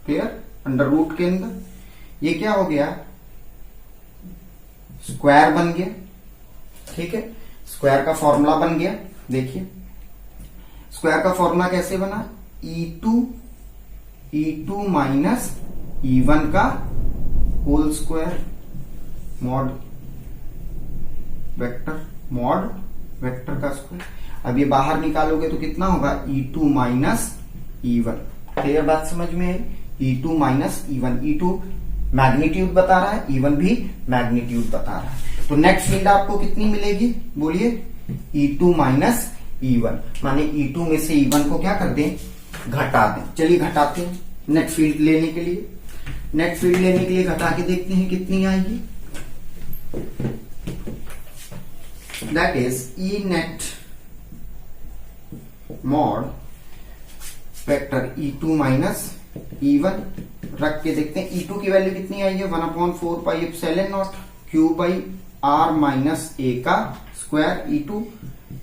Clear? Under root के अंदर ये क्या हो गया? स्क्वायर बन गया। ठीक है, स्क्वायर का फॉर्मूला बन गया। देखिए स्क्वायर का फॉर्मूला कैसे बना? E2 माइनस E1 का होल स्क्वायर मॉड वेक्टर का स्क्वायर। अब ये बाहर निकालोगे तो कितना होगा? E2 minus E1। क्लियर बात समझ में आई? E2 minus E1। E2 magnitude बता रहा है, E1 भी मैग्नीट्यूड बता रहा है। तो नेट फील्ड आपको कितनी मिलेगी? बोलिए। E2 माइनस E1, माने E2 में से E1 को क्या कर दें? घटा दें। चलिए घटाते हैं नेट फील्ड लेने के लिए। नेट फील्ड लेने के लिए घटा के देखते हैं कितनी आएगी। That is E net mod vector E2 minus E1 रख के देखते हैं E2 की वैल्यू कितनी आई है 1/4 pi epsilon naught Q by R minus A का square E2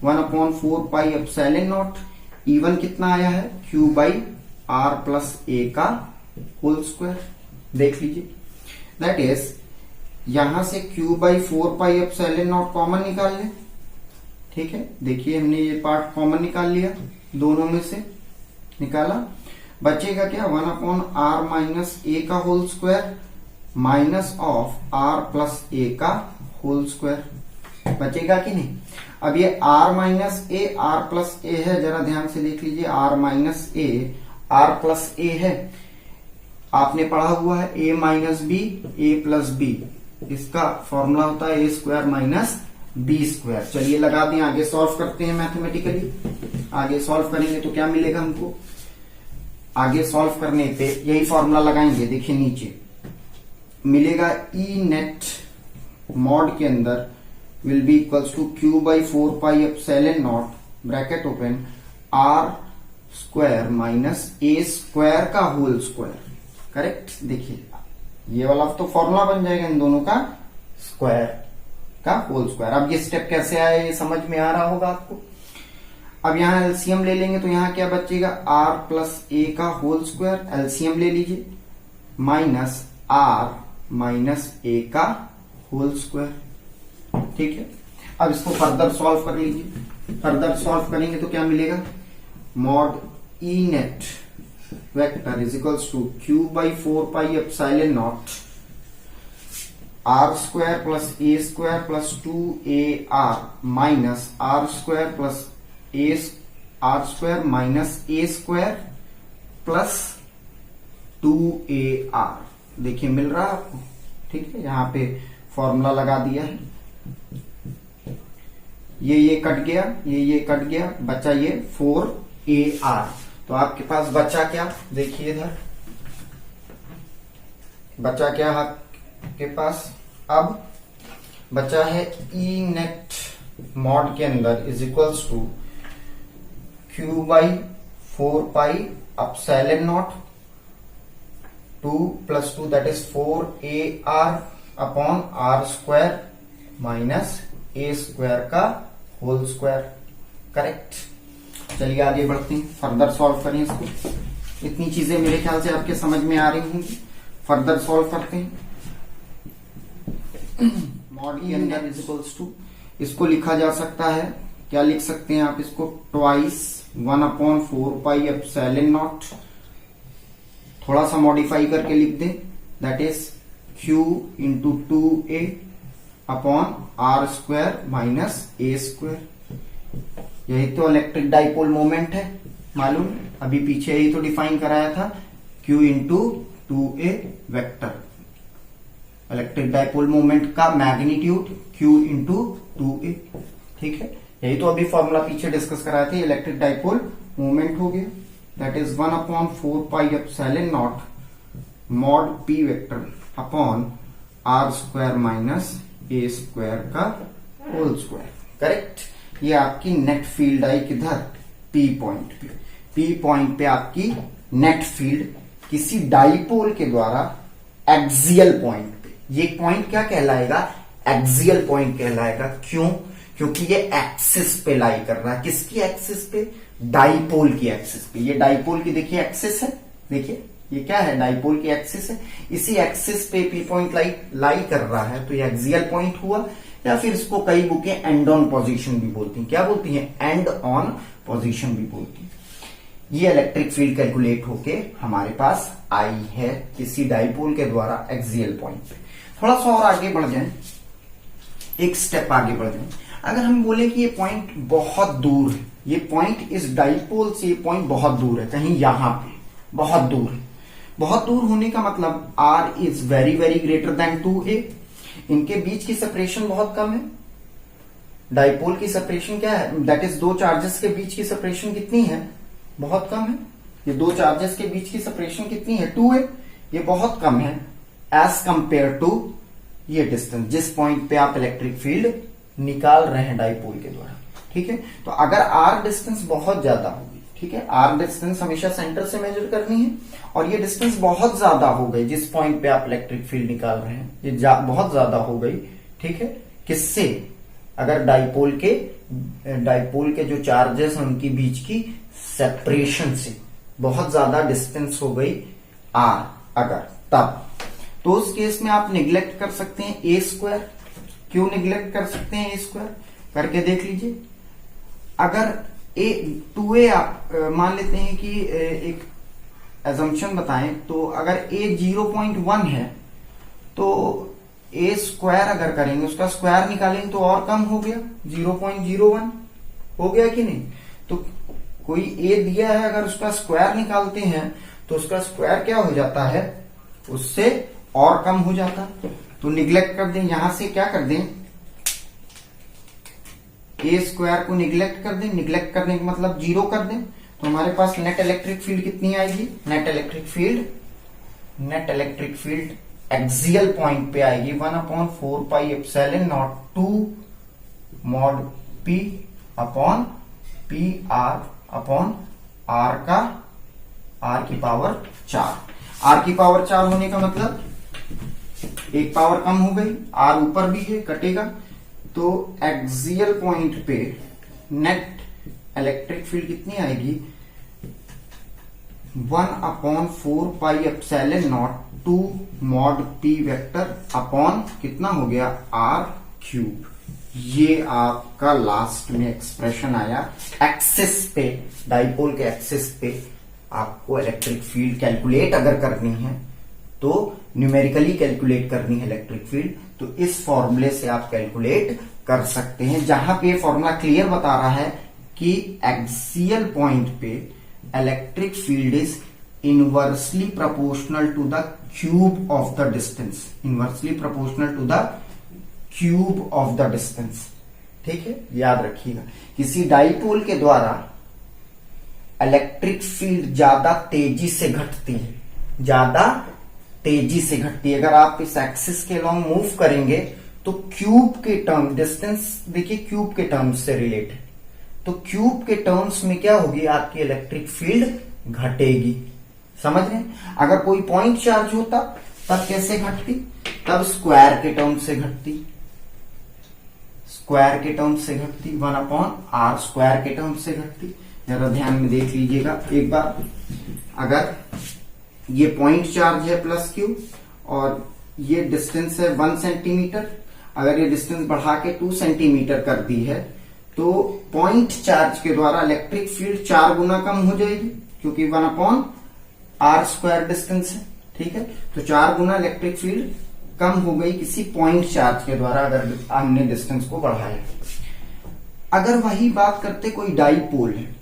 1/4 pi epsilon not E1 कितना आया है Q by R plus A का होल स्क्वायर। देख लीजिए दैट इज यहां से Q by 4 pi epsilon not common निकाल लें। ठीक है, देखिए हमने ये पार्ट कॉमन निकाल लिया, दोनों में से निकाला, बचेगा क्या 1/r माइनस ए का whole square minus of r plus A का होल स्क्वायर। बचेगा कि नहीं। अब ये r minus A r plus A है, जरा ध्यान से देख लीजिए, r minus A r plus A है, आपने पढ़ा हुआ है a minus B A plus B, इसका फॉर्मूला होता है A square minus B square. चलिए लगा दें, आगे सॉल्व करते हैं मैथमेटिकली। आगे सॉल्व करेंगे तो क्या मिलेगा हमको, आगे सॉल्व करने पे यही फॉर्मूला लगाएंगे। देखिए नीचे मिलेगा ई नेट मॉड के अंदर will be equals to Q by 4 pi epsilon naught bracket open R square minus A square का होल स्क्वायर। करेक्ट, देखिए ये वाला तो फॉर्मूला बन जाएगा इन दोनों का स्क्वायर का होल स्क्वायर। अब ये स्टेप कैसे आया ये समझ में आ रहा होगा आपको। अब यहां एलसीएम ले लेंगे तो यहां क्या बचेगा r प्लस ए का होल स्क्वायर, एलसीएम ले लीजिए, माइनस r माइनस ए का होल स्क्वायर। ठीक है, अब इसको फर्दर सॉल्व कर लीजिए। फर्दर सॉल्व करेंगे तो क्या मिलेगा mod E net vector is equals to Q by 4 pi epsilon naught r square plus A square plus 2ar minus r square plus R square minus A square plus 2ar। देखिए मिल रहा है आपको। ठीक है, यहां पे फॉर्मूला लगा दिया है, ये कट गया, ये कट गया, बचा ये 4ar। तो आपके पास बचा क्या, देखिए इधर बचा क्या आपके पास, अब बचा है ई नेट मॉड के अंदर is equals to Q by 4 pi epsilon naught 2 plus 2 that is 4ar upon r square minus A square का होल स्क्वायर। करेक्ट, चलिए आगे बढ़ते हैं, फर्दर सॉल्व करें इसको। इतनी चीजें मेरे ख्याल से आपके समझ में आ रही होंगी। फर्दर सॉल्व करते हैं। मॉड के अंदर इज इक्वल्स टू, इसको लिखा जा सकता है, क्या लिख सकते हैं आप इसको, ट्वाइस 1/4 पाई एप्सिलॉन नॉट, थोड़ा सा मॉडिफाई करके लिख दें, that is Q into 2a upon r square minus A square. यही तो इलेक्ट्रिक डाइपोल मोमेंट है, मालूम, अभी पीछे यही तो डिफाइन कराया था, Q into 2a vector, electric dipole moment का मैग्नीट्यूड Q इंटू 2a। ठीक है, यही तो अभी फॉर्मूला पीछे डिस्कस कराए थे, इलेक्ट्रिक डाइपोल मोमेंट हो गया, that is 1/4 pi epsilon naught mod p vector upon r square minus A square का होल स्क्वायर। करेक्ट, ये आपकी नेट फील्ड आई किधर, P पॉइंट पे। P पॉइंट पे आपकी नेट फील्ड किसी डाइपोल के द्वारा एक्सियल पॉइंट पे, ये पॉइंट क्या कहलाएगा, एक्सियल पॉइंट कहलाएगा। क्यों, क्योंकि ये एक्सिस पे लाई कर रहा है, किसकी एक्सिस पे, डाइपोल की एक्सिस पे। ये डाइपोल की देखिए एक्सिस है, देखिए ये क्या है, डाइपोल की एक्सिस है, इसी एक्सिस पे पी पॉइंट लाई कर रहा है, तो ये एक्सियल पॉइंट हुआ, या फिर इसको कई बुकें एंड ऑन पोजीशन भी बोलती हैं। क्या बोलती हैं, एंड ऑन पोजीशन भी बोलती हैं। ये इलेक्ट्रिक फील्ड कैलकुलेट होके हमारे पास आई है किसी डाइपोल के द्वारा एक्सियल पॉइंट पे। थोड़ा सा और आगे बढ़ जाए, एक स्टेप आगे बढ़ जाए, अगर हम बोले कि ये पॉइंट बहुत दूर है, ये पॉइंट इस डाइपोल से, ये पॉइंट बहुत दूर है, कहीं यहां पे बहुत दूर है, बहुत दूर होने का मतलब r is very very greater than 2a, इनके बीच की सेपरेशन बहुत कम है। डाइपोल की सेपरेशन क्या है, दैट इज दो चार्जेस के बीच की सेपरेशन कितनी है, बहुत कम है। ये दो चार्जेस के बीच की सेपरेशन कितनी है, 2a, ये बहुत कम है एज कंपेयर टू ये डिस्टेंस जिस पॉइंट पे आप इलेक्ट्रिक फील्ड निकाल रहे हैं डाइपोल के द्वारा। ठीक है, तो अगर r डिस्टेंस बहुत ज्यादा होगी, ठीक है, आर डिस्टेंस हमेशा सेंटर से मेजर करनी है, और ये डिस्टेंस बहुत ज्यादा हो गई जिस पॉइंट पे आप इलेक्ट्रिक फील्ड निकाल रहे हैं, ये बहुत ज्यादा हो गई, ठीक है। किससे? अगर डाइपोल के जो चार्जेस हैं उनकी बीच की सेपरेशन से बहुत ज्यादा डिस्टेंस हो गई आर, अगर तब तो उस केस में आप निग्लेक्ट कर सकते हैं ए स्क्वायर। क्यों निग्लेक्ट कर सकते हैं ए स्क्वायर? करके देख लीजिए। अगर ए 2a आप मान लेते हैं कि एक एजम्पशन बताएं, तो अगर a 0.1 है तो a स्क्वायर अगर करेंगे, उसका स्क्वायर निकालेंगे तो और कम हो गया, 0.01 हो गया कि नहीं। तो कोई a दिया है, अगर उसका स्क्वायर निकालते हैं तो उसका स्क्वायर क्या हो जाता है, उससे और कम हो जाता है। तो निग्लेक्ट कर दें, यहां से क्या कर दें, ए स्क्वायर को निग्लेक्ट कर दें। निग्लेक्ट करने का मतलब 0 कर दें, तो हमारे पास नेट इलेक्ट्रिक फील्ड कितनी आएगी, net electric field axial point पे आएगी 1/4 pi epsilon naught 2 mod P upon P R upon R का आर की पावर 4। आर की पावर 4 होने का मतलब एक पावर कम हो गई, आर ऊपर भी है, कटेगा, तो एक्सियल पॉइंट पे नेट इलेक्ट्रिक फील्ड कितनी आएगी, 1/4 pi epsilon naught 2 mod P vector upon कितना हो गया, आर क्यूब। ये आपका लास्ट में एक्सप्रेशन आया। एक्सिस पे, डाइपोल के एक्सिस पे आपको इलेक्ट्रिक फील्ड कैलकुलेट अगर करनी है तो न्यूमेरिकली कैलकुलेट करनी है इलेक्ट्रिक फील्ड, तो इस फॉर्मूले से आप कैलकुलेट कर सकते हैं, जहां पे फॉर्मूला क्लियर बता रहा है कि एक्सियल पॉइंट पे electric field is inversely proportional to the cube of the distance, inversely proportional to the cube of the distance. ठीक है, याद रखिएगा। किसी डाइपोल के द्वारा इलेक्ट्रिक फील्ड ज्यादा तेजी से घटती है, ज्यादा तेजी से घटती है। अगर आप इस एक्सिस के लॉन्ग मूव करेंगे तो क्यूब के टर्म, डिस्टेंस देखिए क्यूब के टर्म्स से रिलेट है, तो क्यूब के टर्म्स में क्या होगी, आपकी इलेक्ट्रिक फील्ड घटेगी। समझ रहे हैं? अगर कोई पॉइंट चार्ज होता तब कैसे घटती, तब स्क्वायर के टर्म से घटती, स्क्वायर के टर्म से घटती, 1/r स्क्वायर के टर्म से घटती। जरा ध्यान में देख लीजिएगा एक बार। अगर ये पॉइंट चार्ज है प्लस क्यू और ये डिस्टेंस है 1 सेंटीमीटर, अगर ये डिस्टेंस बढ़ा के 2 सेंटीमीटर कर दी है तो पॉइंट चार्ज के द्वारा इलेक्ट्रिक फील्ड 4 गुना कम हो जाएगी, क्योंकि 1/r स्क्वायर डिस्टेंस है। ठीक है, तो 4 गुना इलेक्ट्रिक फील्ड कम हो गई किसी पॉइंट चार्ज के द्वारा, अगर हमने डिस्टेंस को बढ़ाया। अगर वही बात करते, कोई डाइपोल है,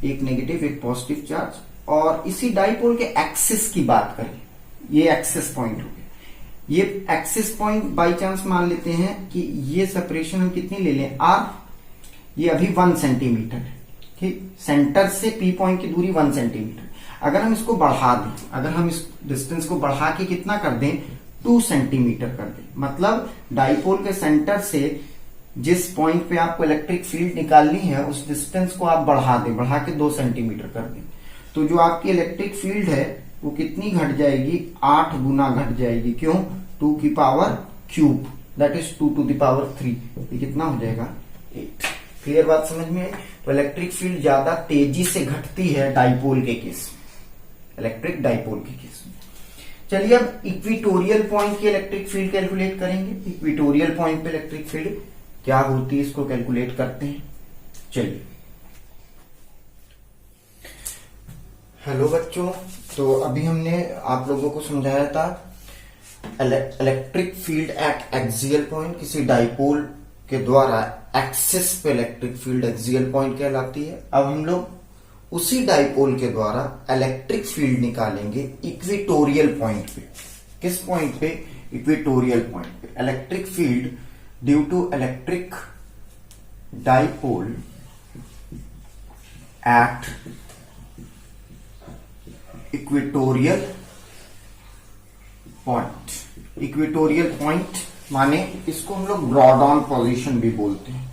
एक नेगेटिव एक पॉजिटिव चार्ज, और इसी डाइपोल के एक्सिस की बात करें, ये एक्सिस पॉइंट हो गया, ये एक्सिस पॉइंट बाय चांस मान लेते हैं कि ये सेपरेशन हम कितनी ले लें, आर, ये अभी 1 सेंटीमीटर है। ठीक, सेंटर से पी पॉइंट की दूरी 1 सेंटीमीटर। अगर हम इसको बढ़ा दें, अगर हम इस डिस्टेंस को बढ़ा के कितना कर दें, 2 सेंटीमीटर कर दें, मतलब डाइपोल के सेंटर से जिस पॉइंट पे आपको इलेक्ट्रिक फील्ड निकालनी है उस डिस्टेंस को आप बढ़ा दें, बढ़ा के 2 सेंटीमीटर कर दें, तो जो आपकी इलेक्ट्रिक फील्ड है वो कितनी घट जाएगी, 8 गुना घट जाएगी। क्यों? 2 की power cube, that is 2 to the power 3। ये कितना हो जाएगा, 8। क्लियर बात समझ में आई? तो इलेक्ट्रिक फील्ड ज्यादा तेजी से घटती है डाइपोल के केस में, इलेक्ट्रिक डाइपोल के केस में। चलिए अब इक्विटोरियल पॉइंट की इलेक्ट्रिक फील्ड कैलकुलेट करेंगे। इक्विटोरियल पॉइंट पे इलेक्ट्रिक फील्ड क्या होती है, इसको कैलकुलेट करते हैं। चलिए, हेलो बच्चों, तो अभी हमने आप लोगों को समझाया था electric field at axial point, किसी डाइपोल के द्वारा एक्सिस पे इलेक्ट्रिक फील्ड एक्सियल पॉइंट कहलाती है। अब हम लोग उसी डाइपोल के द्वारा इलेक्ट्रिक फील्ड निकालेंगे इक्विटोरियल पॉइंट पे। किस पॉइंट पे? इक्विटोरियल पॉइंट पे। Electric field due to electric dipole at equatorial point. Equatorial point माने इसको हम लोग ब्रॉड ऑन पोजीशन भी बोलते हैं,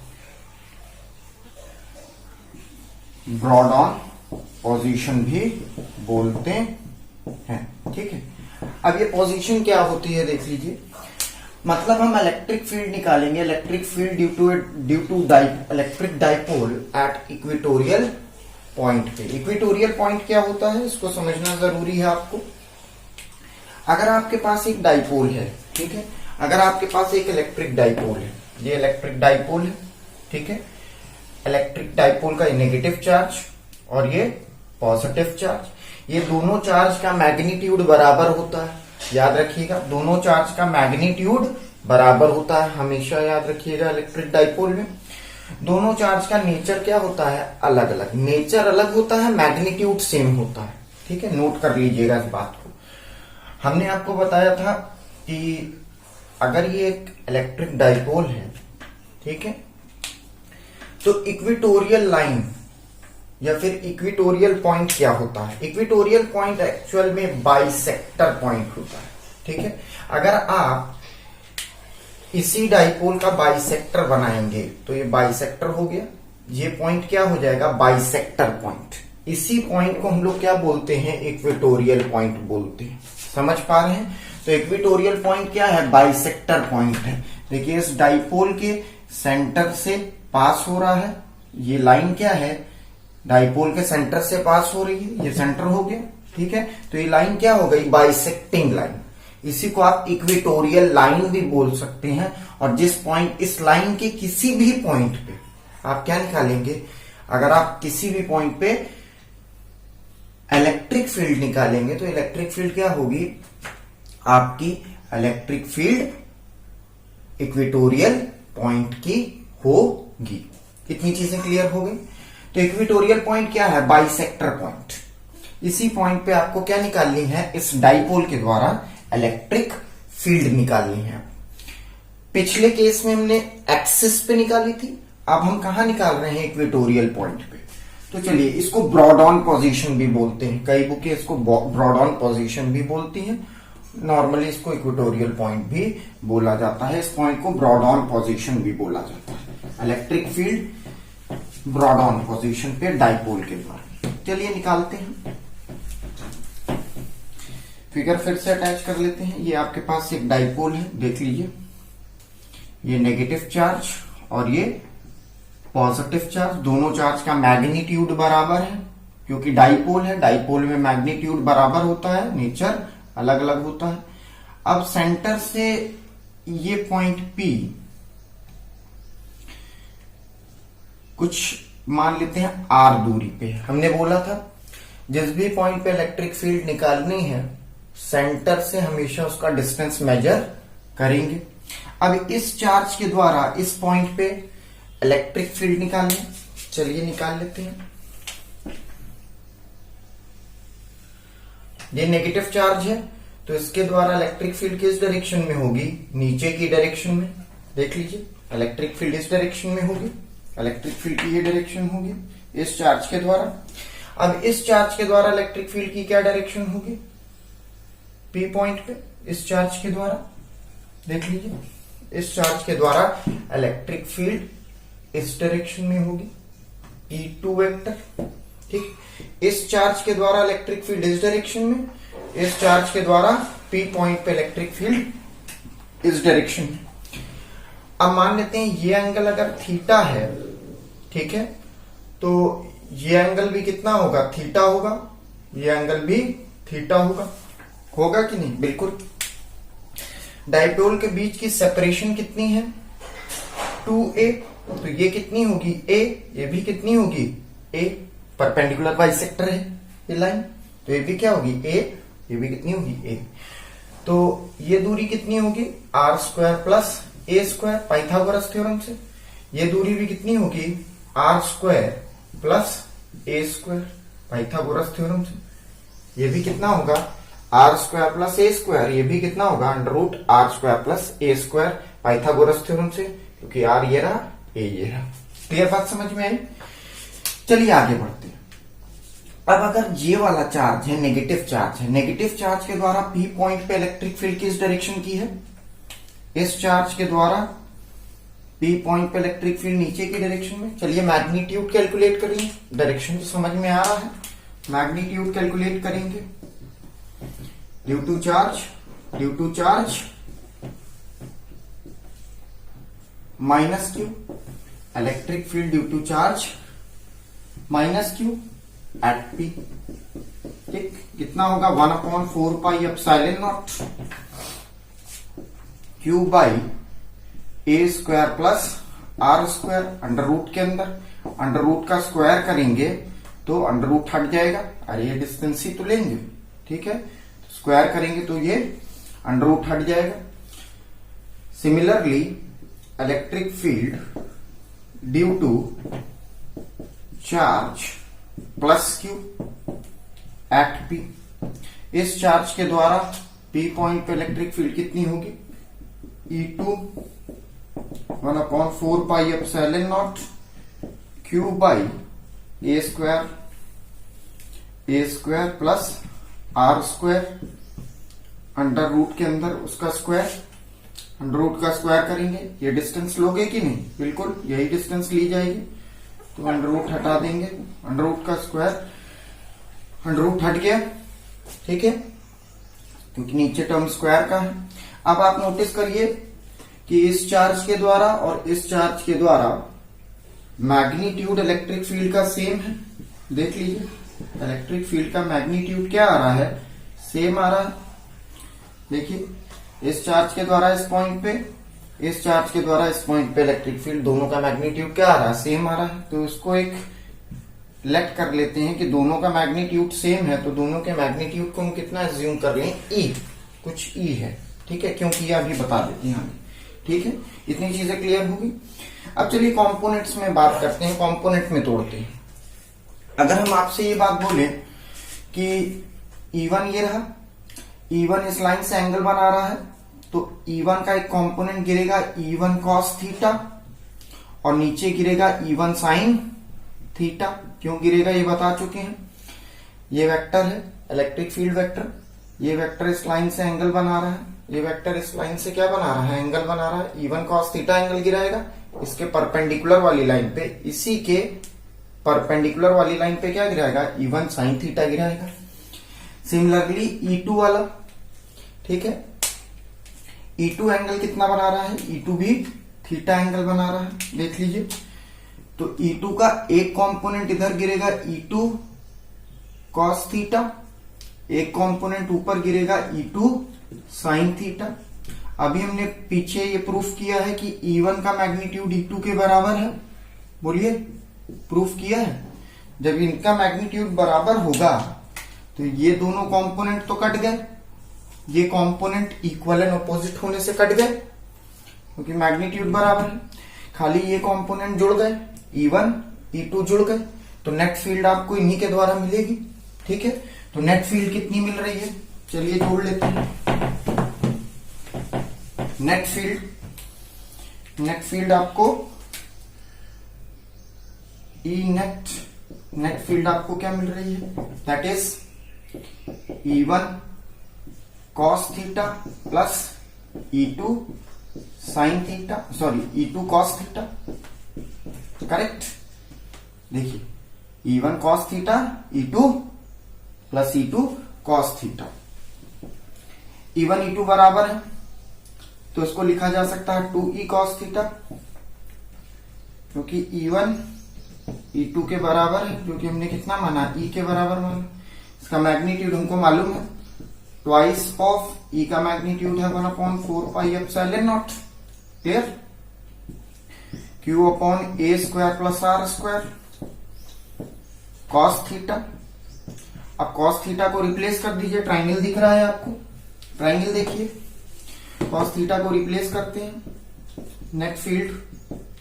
ब्रॉड ऑन पोजीशन भी बोलते हैं। ठीक है, अब ये पोजीशन क्या होती है देख लीजिए। मतलब हम इलेक्ट्रिक फील्ड निकालेंगे, electric field due to electric dipole at equatorial point पे। इक्वेटोरियल पॉइंट क्या होता है इसको समझना जरूरी है आपको। अगर आपके पास एक डाइपोल है, ठीक है, अगर आपके पास एक इलेक्ट्रिक डाइपोल है, ये इलेक्ट्रिक डाइपोल है, ठीक है, इलेक्ट्रिक डाइपोल का नेगेटिव चार्ज और ये पॉजिटिव चार्ज, ये दोनों चार्ज का मैग्नीट्यूड बराबर होता है। याद रखिएगा, दोनों चार्ज का मैग्नीट्यूड बराबर होता है, हमेशा याद रखिएगा। इलेक्ट्रिक डाइपोल में दोनों चार्ज का नेचर क्या होता है, अलग अलग। नेचर अलग होता है, मैग्नीट्यूड सेम होता है। ठीक है, नोट कर लीजिएगा इस बात को। हमने आपको बताया था कि अगर ये एक इलेक्ट्रिक डाइपोल है, ठीक है, तो इक्वेटोरियल लाइन या फिर इक्वेटोरियल पॉइंट क्या होता है। इक्वेटोरियल पॉइंट एक्चुअल में बाइसेक्टर पॉइंट होता है। ठीक है, अगर आप इसी डाइपोल का बाइसेक्टर बनाएंगे तो ये बाइसेक्टर हो गया, ये पॉइंट क्या हो जाएगा, बाइसेक्टर पॉइंट। इसी पॉइंट को हम लोग क्या बोलते हैं, इक्वेटोरियल पॉइंट बोलते हैं। समझ पा रहे हैं? तो इक्वेटोरियल पॉइंट क्या है, बाइसेक्टर पॉइंट है। देखिए इस डाइपोल के सेंटर से पास हो रहा है, ये लाइन क्या है, डाइपोल के सेंटर से पास हो रही है, ये सेंटर हो गया। ठीक है, तो ये लाइन क्या हो गई, बाइसेक्टिंग लाइन। इसी को आप इक्वेटोरियल लाइन भी बोल सकते हैं। और जिस पॉइंट, इस लाइन के किसी भी पॉइंट पे आप क्या निकालेंगे, अगर आप किसी भी पॉइंट पे इलेक्ट्रिक फील्ड निकालेंगे तो इलेक्ट्रिक फील्ड क्या होगी, आपकी इलेक्ट्रिक फील्ड इक्वेटोरियल पॉइंट की होगी। कितनी चीजें क्लियर हो गई। तो इक्वेटोरियल पॉइंट क्या है, बाइसेक्टर पॉइंट। इसी पॉइंट पे आपको क्या निकालनी है, इस डाइपोल के द्वारा इलेक्ट्रिक फील्ड निकालनी है। पिछले केस में हमने एक्सिस पे निकाली थी, अब हम कहा निकाल रहे हैं, इक्वेटोरियल पॉइंट पे। तो चलिए इसको ब्रॉड ऑन पोजीशन भी बोलते हैं, कई बुकें इसको ब्रॉड ऑन पोजीशन भी बोलती हैं। नॉर्मली इसको इक्वेटोरियल पॉइंट भी बोला जाता है। इस पॉइंट को ब्रॉड ऑन पोजीशन भी बोला जाता है। Electric field broad on position पे डाइपोल के द्वारा। चलिए निकालते हैं, फिगर फिर से अटैच कर लेते हैं। ये आपके पास एक डाइपोल है, देख लीजिए, ये नेगेटिव चार्ज और ये पॉजिटिव चार्ज, दोनों चार्ज का मैग्नीट्यूड बराबर है, क्योंकि डाइपोल है, डाइपोल में मैग्नीट्यूड बराबर होता है, नेचर अलग अलग होता है। अब सेंटर से ये पॉइंट P कुछ मान लेते हैं R दूरी पे। हमने बोला था जिस भी पॉइंट पे इलेक्ट्रिक फील्ड निकालनी है, सेंटर से हमेशा उसका डिस्टेंस मेजर करेंगे। अब इस चार्ज के द्वारा इस पॉइंट पे इलेक्ट्रिक फील्ड निकालनी, चलिए निकाल लेते हैं। ये नेगेटिव चार्ज है तो इसके द्वारा इलेक्ट्रिक फील्ड किस डायरेक्शन में होगी, नीचे की डायरेक्शन में। देख लीजिए, इलेक्ट्रिक फील्ड इस डायरेक्शन में होगी, इलेक्ट्रिक फील्ड की ये डायरेक्शन होगी इस चार्ज के द्वारा। अब इस चार्ज के द्वारा इलेक्ट्रिक फील्ड की क्या डायरेक्शन होगी, P पॉइंट पे इस चार्ज के द्वारा। देख लीजिए, इस चार्ज के द्वारा इलेक्ट्रिक फील्ड इस डायरेक्शन में होगी, P2 वेक्टर। ठीक, इस चार्ज के द्वारा इलेक्ट्रिक फील्ड इस डायरेक्शन में, इस चार्ज के द्वारा P पॉइंट पे इलेक्ट्रिक फील्ड इस डायरेक्शन में। अब मान लेते हैं ये एंगल अगर थीटा है, ठीक है, तो ये एंगल भी कितना होगा, थीटा होगा, ये एंगल भी थीटा होगा कि नहीं, बिल्कुल। डाइपोल के बीच की सेपरेशन कितनी है, 2a, तो ये कितनी होगी, a, ये भी कितनी होगी, a, परपेंडिकुलर बाइसेक्टर है ये लाइन, तो ये भी क्या होगी, a, ये भी कितनी होगी, a। तो ये दूरी कितनी होगी, r square plus a square, Pythagoras theorem से। ये दूरी भी कितनी होगी, r square plus a square, Pythagoras theorem से। ये भी कितना होगा, r square plus a square, ये भी कितना होगा, under root r square plus a square, Pythagoras theorem से, क्योंकि r ये रहा, a ये रहा। क्लियर बात समझ में आई। चलिए आगे बढ़ते हैं। अब अगर ये वाला चार्ज है, नेगेटिव चार्ज है, नेगेटिव चार्ज के द्वारा P पॉइंट पे इलेक्ट्रिक फील्ड किस डायरेक्शन की है, इस चार्ज के द्वारा P पॉइंट पे इलेक्ट्रिक फील्ड नीचे की डायरेक्शन में। चलिए मैग्नीट्यूड कैलकुलेट करिए, डायरेक्शन तो समझ में आ रहा है, मैग्नीट्यूड कैलकुलेट करेंगे। Due to charge minus Q, electric field due to charge minus Q at P. ठीक, कितना होगा 1/4 pi epsilon naught Q by A square plus R square, under root के अंदर अंडर रूट का स्क्वायर करेंगे तो under root हट जाएगा, अरे ये डिस्टेंस ही तो लेंगे, ठीक है, स्क्वायर करेंगे तो ये अंडर रूट हट जाएगा। Similarly electric field due to charge plus Q at P, इस चार्ज के द्वारा पी पॉइंट पे इलेक्ट्रिक फील्ड कितनी होगी E2 1/4 pi epsilon naught Q by A square plus R square, under root के अंदर उसका स्क्वायर, अंडर रूट का स्क्वायर करेंगे, ये डिस्टेंस लोगे कि नहीं, बिल्कुल यही डिस्टेंस ली जाएगी, तो अंडर रूट हटा देंगे, अंडर रूट का स्क्वायर, अंडर रूट हट गया, ठीक है, क्योंकि नीचे टर्म स्क्वायर का है। अब आप नोटिस करिए कि इस चार्ज के द्वारा और इस चार्ज के द्वारा मैग्नीट्यूड इलेक्ट्रिक फील्ड का सेम है। देख लीजिए, इलेक्ट्रिक फील्ड का मैग्नीट्यूड क्या आ रहा है, सेम आ रहा है। देखिए, इस चार्ज के द्वारा इस पॉइंट पे, इस चार्ज के द्वारा इस पॉइंट पे इलेक्ट्रिक फील्ड, दोनों का मैग्नीट्यूड क्या आ रहा है, सेम आ रहा है। तो इसको एक लेट कर लेते हैं कि दोनों का मैग्नीट्यूड सेम है, तो दोनों के मैग्नीट्यूड को हम कितना एज्यूम कर लें, ई, कुछ ई है, ठीक है, क्योंकि ये अभी बता देते हैं हमें, ठीक है, इतनी चीजें क्लियर होगी। अब चलिए कंपोनेंट्स में बात करते हैं, कंपोनेंट में तोड़ते हैं। अगर हम आपसे ये बात बोले कि E1 ये रहा, E1 इस लाइन से एंगल बना रहा है, तो E1 का एक कंपोनेंट गिरेगा E1 cos थीटा और नीचे गिरेगा E1 sin थीटा। क्यों गिरेगा ये बता चुके हैं। ये वेक्टर है इलेक्ट्रिक फील्ड वेक्टर, ये वेक्टर इस लाइन से एंगल बना रहा है, ये वेक्टर इस लाइन से क्या बना रहा है, एंगल बना रहा है, E1 cos थीटा एंगल गिराएगा इसके परपेंडिकुलर वाली लाइन पे, इसी के परपेंडिकुलर वाली लाइन पे क्या गिराएगा, E1 sin थीटा गिराएगा। सिमिलरली E2 वाला, ठीक है, E2 एंगल कितना बना रहा है, E2 भी थीटा एंगल बना रहा है, देख लीजिए। तो E2 का एक कंपोनेंट इधर गिरेगा E2 cos थीटा, एक कंपोनेंट ऊपर गिरेगा E2 sin थीटा। अभी हमने पीछे ये प्रूफ किया है कि E1 का मैग्नीट्यूड E2 के बराबर है, बोलिए, प्रूफ किया है। जब इनका मैग्नीट्यूड बराबर होगा तो ये दोनों कंपोनेंट तो कट गए, ये कंपोनेंट इक्वल एंड अपोजिट होने से कट गए क्योंकि मैग्नीट्यूड बराबर है। खाली ये कंपोनेंट जुड़ गए, E1 E2 जुड़ गए, तो नेट फील्ड आपको इन्हीं के द्वारा मिलेगी, ठीक है। तो नेट फील्ड कितनी मिल रही है, चलिए जोड़ लेते हैं। नेट फील्ड आपको नेट फील्ड आपको क्या मिल रही है, that is E1 cos theta plus E2 sin theta, sorry E2 cos theta, correct. देखिए E1 cos theta, E2 plus E2 cos theta, E1 E2 बराबर है तो इसको लिखा जा सकता है 2E cos थीटा, क्योंकि E1 E2 के बराबर है, जो कि हमने कितना माना, E के बराबर माना। इसका मैग्नीट्यूड हमको मालूम है, ट्वाइस ऑफ E का मैग्नीट्यूड है 1/4 pi epsilon naught, clear, Q upon A square plus R square cos theta. अब cos थीटा को रिप्लेस कर दीजिए, ट्राइंगल दिख रहा है आपको, ट्राइंगल देखिए, cos थीटा को रिप्लेस करते हैं नेट फील्ड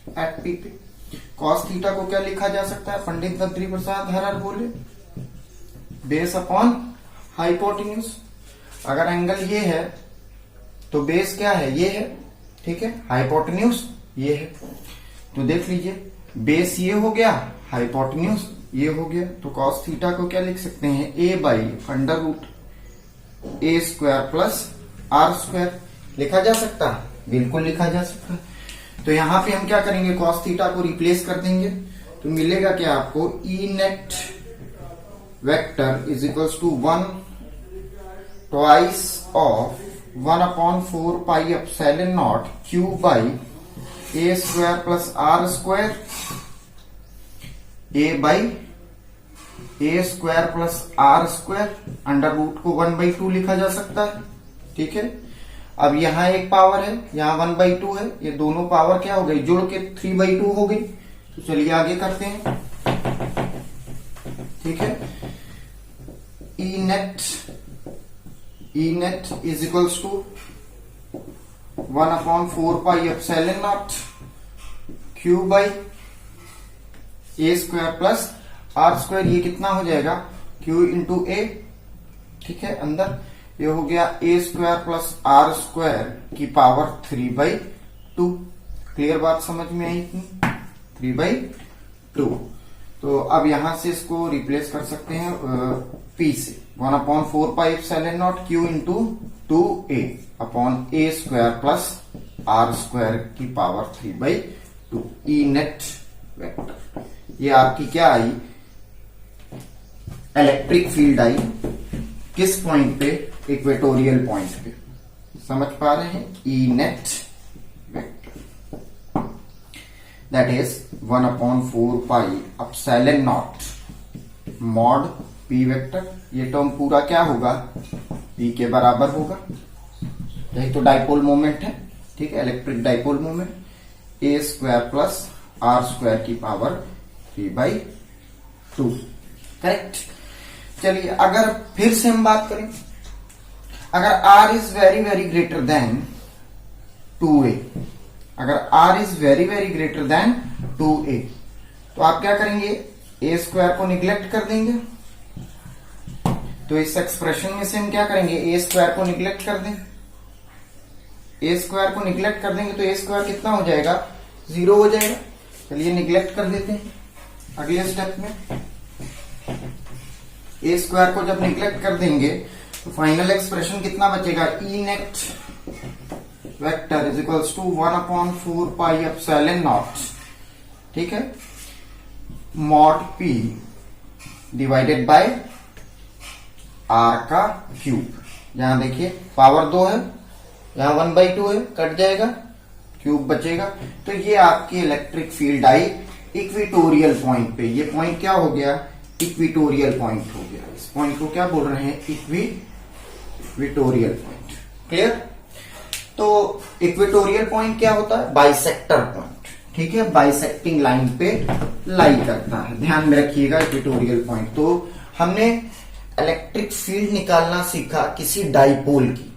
एट पी पे। cos थीटा को क्या लिखा जा सकता है, पंडित बद्री प्रसाद हरर बोले, बेस अपॉन हाइपोटेन्यूज। अगर एंगल ये है तो बेस क्या है, ये है, ठीक है, हाइपोटेन्यूज ये है। तो देख लीजिए, बेस ये हो गया, हाइपोटेन्यूज ये हो गया, तो cos थीटा को क्या लिख सकते हैं, a by under root A square plus R square. लिखा जा सकता है, बिल्कुल लिखा जा सकता है। तो यहां पे हम क्या करेंगे, cos थीटा को रिप्लेस कर देंगे, तो मिलेगा क्या आपको, E net vector is equals to 1 twice of 1/4 pi epsilon naught Q by A square plus R square, A by A square plus R square, under root को 1/2 लिखा जा सकता है। ठीक है, अब यहां एक पावर है, यहां 1/2 है, ये दोनों पावर क्या हो गई, जुड़ के 3/2 हो गई। तो चलिए आगे करते हैं। ठीक है, E net is equals to 1/4 pi epsilon naught Q by A square plus R square, ये कितना हो जाएगा, क्यू इंटू ए। ठीक है, अंदर ये हो गया ए स्क्वायर प्लस आर स्क्वायर की पावर 3/2। क्लियर बात समझ में आई इतनी, 3/2। तो अब यहां से इसको रिप्लेस कर सकते हैं पी से, 1/4 pi epsilon naught Q into 2a upon A square plus R square की पावर 3/2। ई नेट वेक्टर, ये आपकी क्या आई, इलेक्ट्रिक फील्ड आई। किस पॉइंट पे, इक्वेटोरियल पॉइंट पे। समझ पा रहे हैं, E net vector that is 1/4 pi epsilon naught mod P vector. ये टर्म पूरा क्या होगा, पी के बराबर होगा। यही तो डाइपोल मोमेंट है। ठीक है, electric dipole moment, A square plus R square की पावर 3/2। करेक्ट। चलिए अगर फिर से हम बात करें, अगर r is very very greater than 2a, अगर r is very very greater than 2a, तो आप क्या करेंगे, a स्क्वायर को निग्लेक्ट कर देंगे। तो इस एक्सप्रेशन में से हम क्या करेंगे, a स्क्वायर को निग्लेक्ट कर दें। a स्क्वायर को निग्लेक्ट कर देंगे तो a स्क्वायर कितना हो जाएगा, 0 हो जाएगा। चलिए निग्लेक्ट कर देते हैं अगले स्टेप में। ए स्क्वायर को जब निग्लेक्ट कर देंगे तो फाइनल एक्सप्रेशन कितना बचेगा, E net vector is equals to 1/4 pi epsilon naught, ठीक है, mod P divided by R का क्यूब। यहां देखिए पावर 2 है, यहां 1/2 है, कट जाएगा, क्यूब बचेगा। तो ये आपकी electric field I equatorial point पे। ये पॉइंट क्या हो गया, इक्वेटोरियल पॉइंट हो गया। इस पॉइंट को क्या बोल रहे हैं, इक्वेटोरियल पॉइंट। क्लियर। तो इक्वेटोरियल पॉइंट क्या होता है, बाइसेक्टर पॉइंट। ठीक है, बाइसेक्टिंग लाइन पे लाई करता है, ध्यान में रखिएगा इक्वेटोरियल पॉइंट। तो हमने इलेक्ट्रिक फील्ड निकालना सीखा किसी डाइपोल की,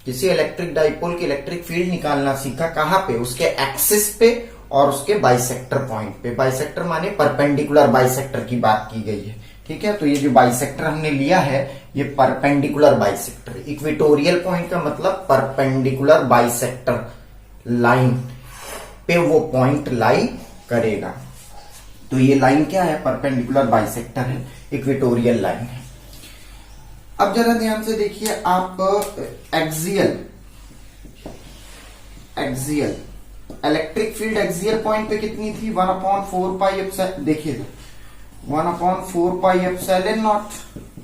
किसी इलेक्ट्रिक डाइपोल की इलेक्ट्रिक फील्ड निकालना सीखा। कहां पे, उसके एक्सिस पे और उसके बाइसेक्टर पॉइंट पे। बाइसेक्टर माने परपेंडिकुलर बाइसेक्टर की बात की गई है। ठीक है, तो ये जो बाइसेक्टर हमने लिया है ये परपेंडिकुलर बाइसेक्टर। इक्वेटोरियल पॉइंट का मतलब परपेंडिकुलर बाइसेक्टर लाइन पे वो पॉइंट लाई करेगा। तो ये लाइन क्या है, परपेंडिकुलर बाइसेक्टर है, इक्वेटोरियल लाइन है। अब जरा ध्यान से देखिए आप, axial electric field axial point पे कितनी थी, 1/4 पाई एप्सिलॉन, देखिए 1/4 pi epsilon naught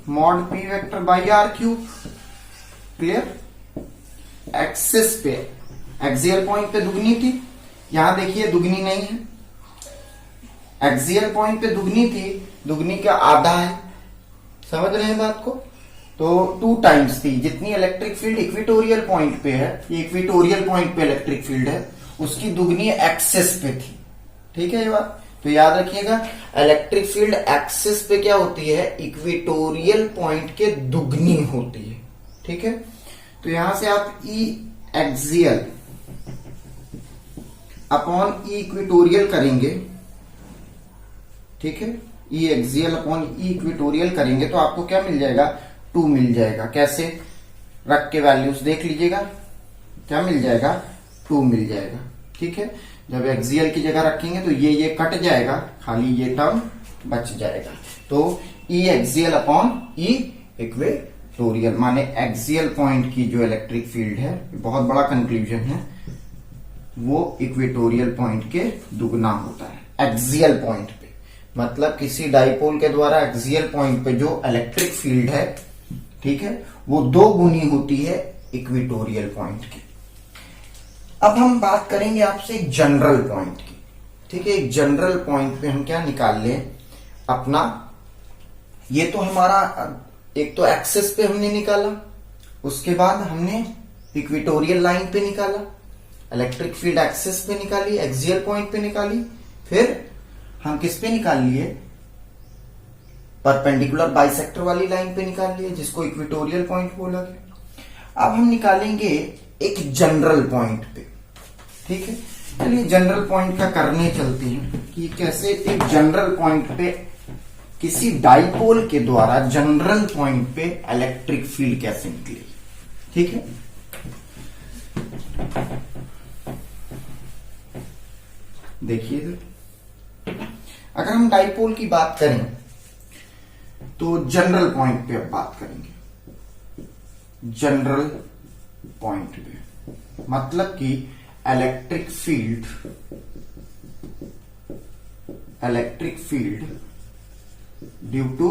mod P vector by R cube. Clear. Axis पे एक्सियल पॉइंट पे दुगनी थी, यहां देखिए दुगनी नहीं है। एक्सियल पॉइंट पे दुगनी थी, दुगनी का आधा है। समझ रहे हैं बात को। तो 2 टाइम्स थी जितनी इलेक्ट्रिक फील्ड इक्वेटोरियल पॉइंट पे है, ये इक्वेटोरियल पॉइंट पे इलेक्ट्रिक फील्ड है, उसकी दुगनी एक्सिस पे थी। ठीक है ये बात, तो याद रखिएगा इलेक्ट्रिक फील्ड एक्सिस पे क्या होती है, इक्वेटोरियल पॉइंट के दुगनी होती है। ठीक है, तो यहां से आप ई एक्सियल अपॉन ई इक्वेटोरियल करेंगे। ठीक है, ई एक्सियल अपॉन ई इक्वेटोरियल करेंगे तो आपको क्या मिल जाएगा, 2 मिल जाएगा। कैसे, रख के वैल्यूज देख लीजिएगा, क्या मिल जाएगा, 2 मिल जाएगा। ठीक है, जब एक्सियल की जगह रखेंगे तो ये कट जाएगा, खाली ये टर्म बच जाएगा। तो ई एक्सियल अपॉन ई इक्वेटोरियल माने एक्सियल पॉइंट की जो इलेक्ट्रिक फील्ड है, बहुत बड़ा कंक्लूजन है, वो इक्वेटोरियल पॉइंट के दुगना होता है एक्सियल पॉइंट पे। मतलब किसी डाइपोल के द्वारा एक्सियल पॉइंट पे जो इलेक्ट्रिक फील्ड है, ठीक है, वो 2 गुनी होती है इक्वेटोरियल पॉइंट की। अब हम बात करेंगे आपसे एक जनरल पॉइंट की, ठीक है। एक जनरल पॉइंट पे हम क्या निकाल लें अपना, ये तो हमारा एक तो एक्सिस पे हमने निकाला, उसके बाद हमने इक्वेटोरियल लाइन पे निकाला, इलेक्ट्रिक फील्ड एक्सिस पे निकाली, एक्सियल पॉइंट पे निकाली, फिर हम किस पे निकाल लिए, परपेंडिकुलर बाइसेक्टर वाली लाइन पे निकाल लिए, जिसको इक्वेटोरियल पॉइंट बोला गया। अब हम निकालेंगे एक जनरल पॉइंट पे, ठीक है। चलिए जनरल पॉइंट का करने चलते हैं कि कैसे एक जनरल पॉइंट पे किसी डाइपोल के द्वारा जनरल पॉइंट पे इलेक्ट्रिक फील्ड कैसे निकलेगी, ठीक है। देखिए, अगर हम डाइपोल की बात करें तो जनरल पॉइंट पे अब बात करेंगे। जनरल पॉइंट पे मतलब कि electric field due to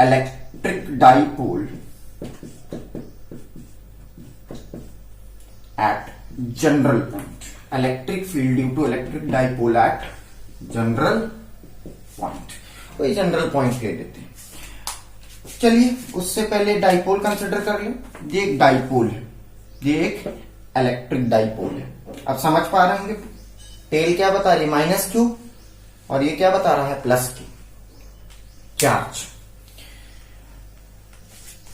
electric dipole at general point, electric field due to electric dipole at general point. कोई जनरल पॉइंट ले लेते हैं। चलिए उससे पहले डाइपोल कंसिडर कर लें। ये एक डाइपोल है, ये एक इलेक्ट्रिक डाइपोल है। अब समझ पा रहे होंगे टेल क्या बता रही है, -q, और ये क्या बता रहा है, +q चार्ज।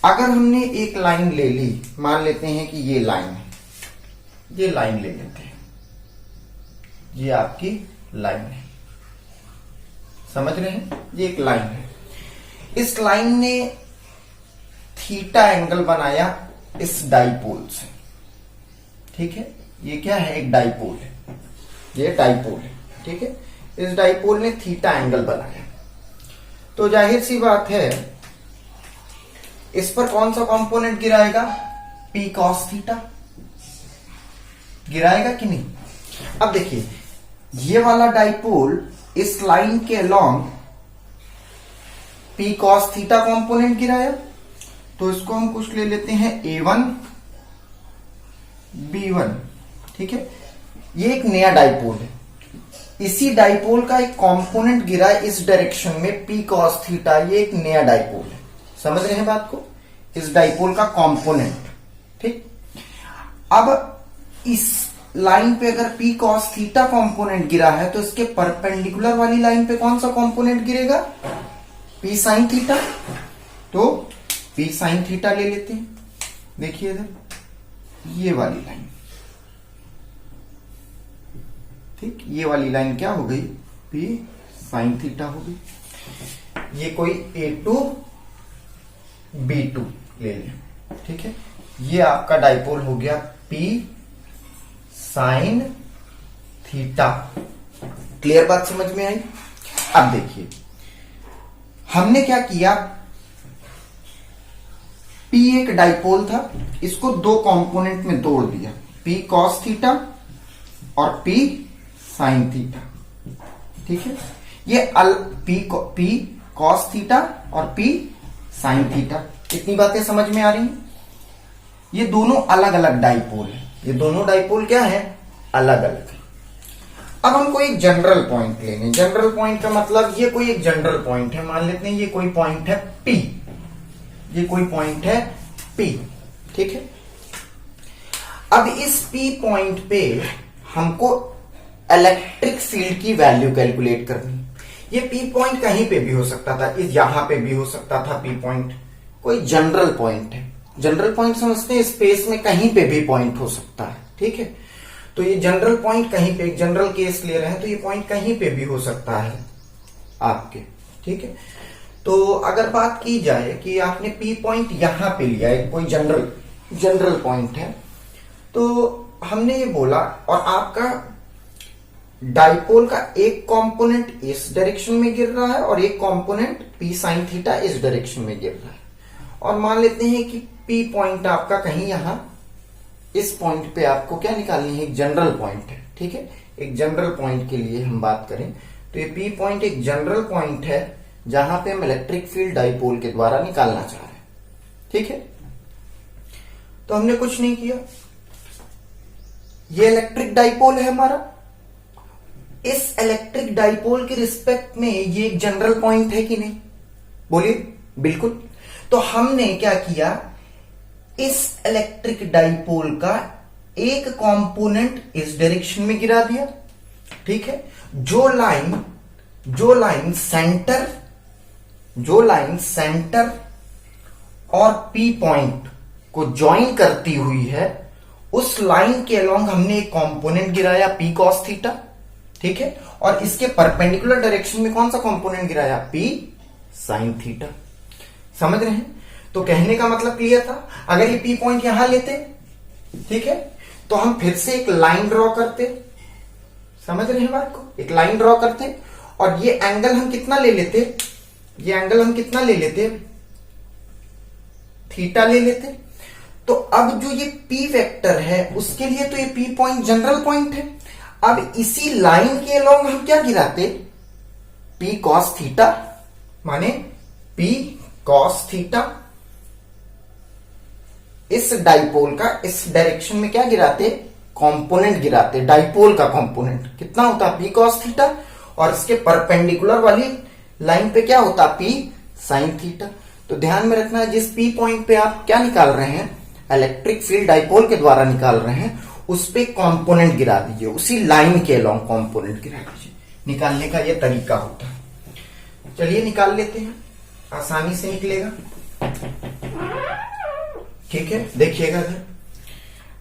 अगर हमने एक लाइन ले ली, मान लेते हैं कि ये लाइन है, ये लाइन ले लेते हैं, ये आपकी लाइन है, समझ रहे हैं, ये एक लाइन है। इस लाइन ने थीटा एंगल बनाया इस डाइपोल से, ठीक है। ये क्या है, एक डाइपोल है, ये डाइपोल है, ठीक है। इस डाइपोल ने थीटा एंगल बनाया, तो जाहिर सी बात है इस पर कौन सा कंपोनेंट गिराएगा, p cos थीटा गिराएगा कि नहीं। अब देखिए ये वाला डाइपोल इस लाइन के along p cos theta component गिराया, तो इसको हम कुछ ले लेते हैं a1 b1, ठीक है। ये एक नया डाइपोल है, इसी डाइपोल का एक कंपोनेंट गिरा है इस डायरेक्शन में p cos थीटा, ये एक नया डाइपोल है, समझ रहे हैं बात को, इस डाइपोल का कंपोनेंट, ठीक। अब इस लाइन पे अगर p cos थीटा कंपोनेंट गिरा है तो इसके परपेंडिकुलर वाली लाइन पे कौन सा कंपोनेंट गिरेगा, p sin थीटा, तो p sin थीटा ले लेते हैं। देखिए इधर ये वाली लाइन, ठीक, ये वाली लाइन क्या हो गई, p sin थीटा हो गई। ये कोई a2 b2 ले लें, ठीक है। ये आपका डाइपोल हो गया p sin थीटा। क्लियर बात समझ में आई। अब देखिए हमने क्या किया, P एक डाइपोल था, इसको 2 कंपोनेंट में तोड़ दिया, P cos थीटा और P sin थीटा, ठीक है। ये P cos थीटा और P sin थीटा, इतनी बातें समझ में आ रही हैं। ये दोनों अलग अलग डाइपोल है, ये दोनों डाइपोल क्या है, अलग अलग है। अब हमको एक जनरल पॉइंट लेने, जनरल पॉइंट का मतलब ये कोई एक जनरल पॉइंट है, मान लेते हैं ये कोई पॉइंट है P, ये कोई पॉइंट है P, ठीक है। अब इस P पॉइंट पे हमको इलेक्ट्रिक फील्ड की वैल्यू कैलकुलेट करनी। ये P पॉइंट कहीं पे भी हो सकता था, इस यहां पे भी हो सकता था P पॉइंट, कोई जनरल पॉइंट है। जनरल पॉइंट समझते हैं, स्पेस में कहीं पे भी पॉइंट हो सकता है, ठीक है। तो ये जनरल पॉइंट कहीं पे, एक जनरल केस ले रहे हैं तो ये पॉइंट कहीं पे भी हो सकता है आपके, ठीक है। तो अगर बात की जाए कि आपने P पॉइंट यहां पे लिया है, कोई जनरल पॉइंट है, तो हमने ये बोला, और आपका डाइपोल का एक कंपोनेंट इस डायरेक्शन में गिर रहा है और एक कंपोनेंट P sin थीटा इस डायरेक्शन में गिर रहा है, और मान लेते हैं कि P पॉइंट आपका कहीं यहां इस पॉइंट पे आपको क्या निकालनी है, एक जनरल पॉइंट है, ठीक है। एक जनरल पॉइंट के लिए हम बात करें तो ये पी पॉइंट एक जनरल पॉइंट है जहां पे हम इलेक्ट्रिक फील्ड डाइपोल के द्वारा निकालना चाह रहे हैं। ठीक है, तो हमने कुछ नहीं किया, ये इलेक्ट्रिक डाइपोल है हमारा। इस इलेक्ट्रिक डाइपोल के रिस्पेक्ट में ये एक जनरल पॉइंट है कि नहीं, बोलिए। बिल्कुल। तो हमने क्या किया, इस इलेक्ट्रिक डाइपोल का एक कंपोनेंट इस डायरेक्शन में गिरा दिया। ठीक है, जो लाइन सेंटर और पी पॉइंट को ज्वाइन करती हुई है, उस लाइन के अलोंग हमने एक कंपोनेंट गिराया पी कॉस थीटा। ठीक है, और इसके परपेंडिकुलर डायरेक्शन में कौन सा कंपोनेंट गिराया, पी साइन थीटा। समझ रहे हैं? तो कहने का मतलब क्लियर था। अगर ये पी पॉइंट यहां लेते, ठीक है, तो हम फिर से एक लाइन ड्रॉ करते। समझ रहे हैं बात को? एक लाइन ड्रॉ करते और ये एंगल हम कितना ले लेते, थीटा ले लेते। तो अब जो ये पी वेक्टर है उसके लिए तो ये पी पॉइंट जनरल पॉइंट है। अब इसी लाइन के अलोंग हम क्या गिराते, पी कॉस थीटा, माने पी कॉस थीटा। इस डाइपोल का इस डायरेक्शन में क्या गिराते, कंपोनेंट गिराते, डाइपोल का कंपोनेंट कितना होता, पी कॉस थीटा, और इसके परपेंडिकुलर वाली लाइन पे क्या होता, पी साइन थीटा। तो ध्यान में रखना है, जिस पी पॉइंट पे आप क्या निकाल रहे हैं, इलेक्ट्रिक फील्ड डाइपोल के द्वारा निकाल रहे हैं, उस पे कंपोनेंट गिरा दीजिए, उसी लाइन के अलोंग कंपोनेंट गिरा दीजिए। निकालने का यह तरीका होता है। चलिए निकाल लेते हैं, आसानी से निकलेगा। ठीक है, देखिएगा इधर।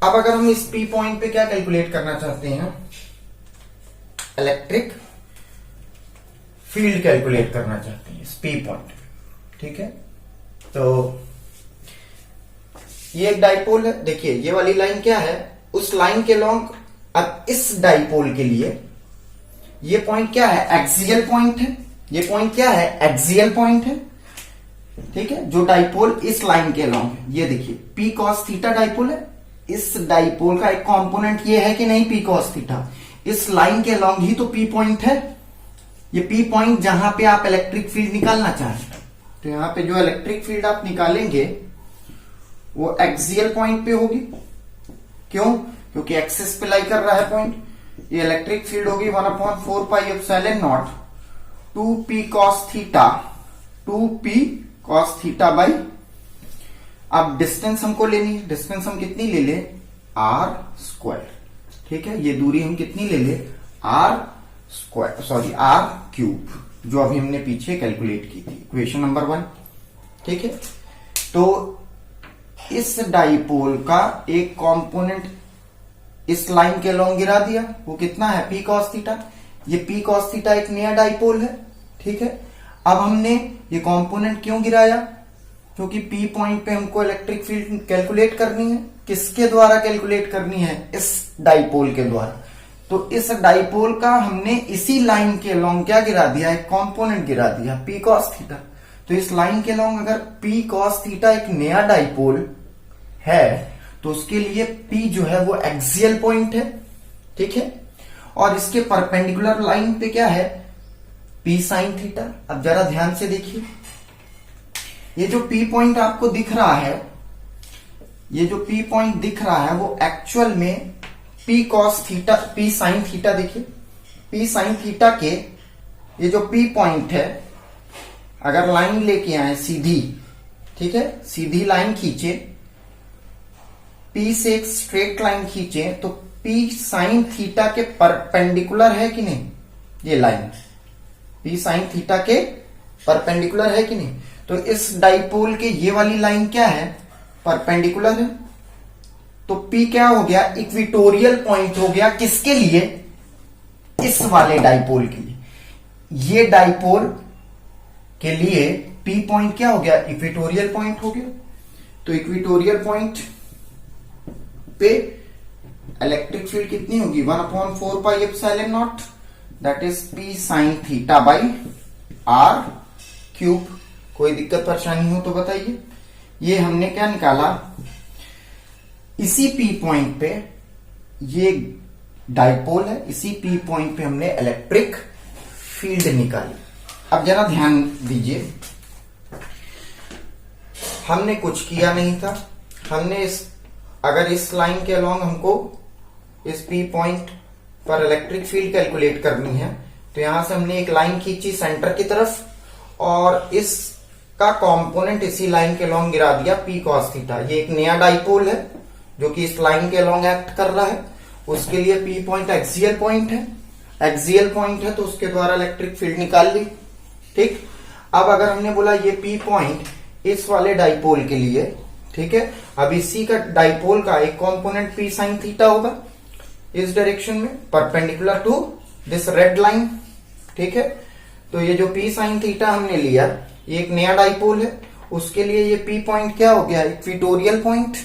अब अगर हम इस पी पॉइंट पे क्या कैलकुलेट करना चाहते हैं, इलेक्ट्रिक फील्ड कैलकुलेट करना चाहते हैं इस पी पॉइंट पे। ठीक है, तो ये एक डाइपोल है। देखिए ये वाली लाइन क्या है, उस लाइन के लॉन्ग। अब इस डाइपोल के लिए ये पॉइंट क्या है, एक्सियल पॉइंट है। ये पॉइंट क्या है, एक्सियल पॉइंट है। ठीक है, जो डाइपोल इस लाइन के अलोंग है, ये देखिए पी कॉस थीटा डाइपोल है। इस डाइपोल का एक कंपोनेंट ये है कि नहीं, पी कॉस थीटा। इस लाइन के अलोंग ही तो पी पॉइंट है। ये पी पॉइंट जहां पे आप इलेक्ट्रिक फील्ड निकालना चाहें, तो यहां पे जो इलेक्ट्रिक फील्ड आप निकालेंगे वो एक्सियल पॉइंट पे होगी। क्यों? क्योंकि एक्सिस पे लाई कर रहा है पॉइंट। ये इलेक्ट्रिक फील्ड होगी 1/4 pi epsilon not 2p cos theta, 2p cos theta by. अब डिस्टेंस हमको लेनी है, डिस्टेंस हम कितनी ले ले, r स्क्वायर। ठीक है, ये दूरी हम कितनी ले ले, r square, sorry r cube, जो अभी हमने पीछे कैलकुलेट की थी, इक्वेशन नंबर 1। ठीक है, तो इस डाइपोल का एक कंपोनेंट इस लाइन के अलोंग गिरा दिया, वो कितना है, पी कॉस थीटा। ये पी कॉस थीटा एक नया डाइपोल है। ठीक है, अब हमने ये कंपोनेंट क्यों गिराया, क्योंकि पी पॉइंट पे हमको इलेक्ट्रिक फील्ड कैलकुलेट करनी है। किसके द्वारा कैलकुलेट करनी है, इस डाइपोल के द्वारा। तो इस डाइपोल का हमने इसी लाइन के अलोंग क्या गिरा दिया, एक कंपोनेंट गिरा दिया, पी कॉस थीटा। तो इस लाइन के अलोंग अगर पी कॉस थीटा एक नया डाइपोल है, तो उसके लिए P जो है वो एक्सियल पॉइंट है। ठीक है, और इसके परपेंडिकुलर लाइन पे क्या है, P साइन थीटा। अब जरा ध्यान से देखिए, ये जो P पॉइंट आपको दिख रहा है, ये जो P पॉइंट दिख रहा है वो एक्चुअल में P cos theta, P sine theta. देखिए P साइन थीटा के ये जो P पॉइंट है, अगर लाइन लेके आए सीधी, ठीक है, सीधी लाइन खींचे, P से एक स्ट्रेट लाइन खींचे, तो P साइन थीटा के परपेंडिकुलर है कि नहीं, ये लाइन P साइन थीटा के परपेंडिकुलर है कि नहीं। तो इस डाइपोल के ये वाली लाइन क्या है, परपेंडिकुलर है। तो P क्या हो गया, इक्विटोरियल पॉइंट हो गया, किसके लिए, इस वाले डाइपोल के लिए। ये डाइपोल के लिए P पॉइंट क्या हो गया, इक्विटोरियल पॉइंट हो गया। तो इक्विटोरियल पॉइंट पे इलेक्ट्रिक फील्ड कितनी होगी, 1/4 pi epsilon not, that is P sine theta by r cube. कोई दिक्कत परेशानी हो तो बताइए। ये हमने क्या निकाला, इसी P पॉइंट पे, ये डाइपोल है, इसी P पॉइंट पे हमने इलेक्ट्रिक फील्ड निकाली। अब जरा ध्यान दीजिए, हमने कुछ किया नहीं था। हमने अगर इस लाइन के अलोंग हमको इस पी पॉइंट पर इलेक्ट्रिक फील्ड कैलकुलेट करनी है, तो यहां से हमने एक लाइन खींची सेंटर की तरफ, और इसका कंपोनेंट इसी लाइन के अलोंग गिरा दिया पी कॉस थीटा। ये एक नया डाइपोल है जो कि इस लाइन के अलोंग एक्ट कर रहा है। उसके लिए पी पॉइंट एक्सियल पॉइंट है, एक्सियल पॉइंट है तो उसके द्वारा इलेक्ट्रिक फील्ड निकाल ली। ठीक, अब अगर हमने बोला ये पी पॉइंट इस वाले डाइपोल के लिए, ठीक है, अब इसी का डाइपोल का एक कंपोनेंट पी साइन थीटा होगा इस डायरेक्शन में, perpendicular to this red line. ठीक है, तो ये जो पी साइन थीटा हमने लिया, ये एक नया डाइपोल है, उसके लिए ये पी पॉइंट क्या हो गया, इक्वेटोरियल पॉइंट।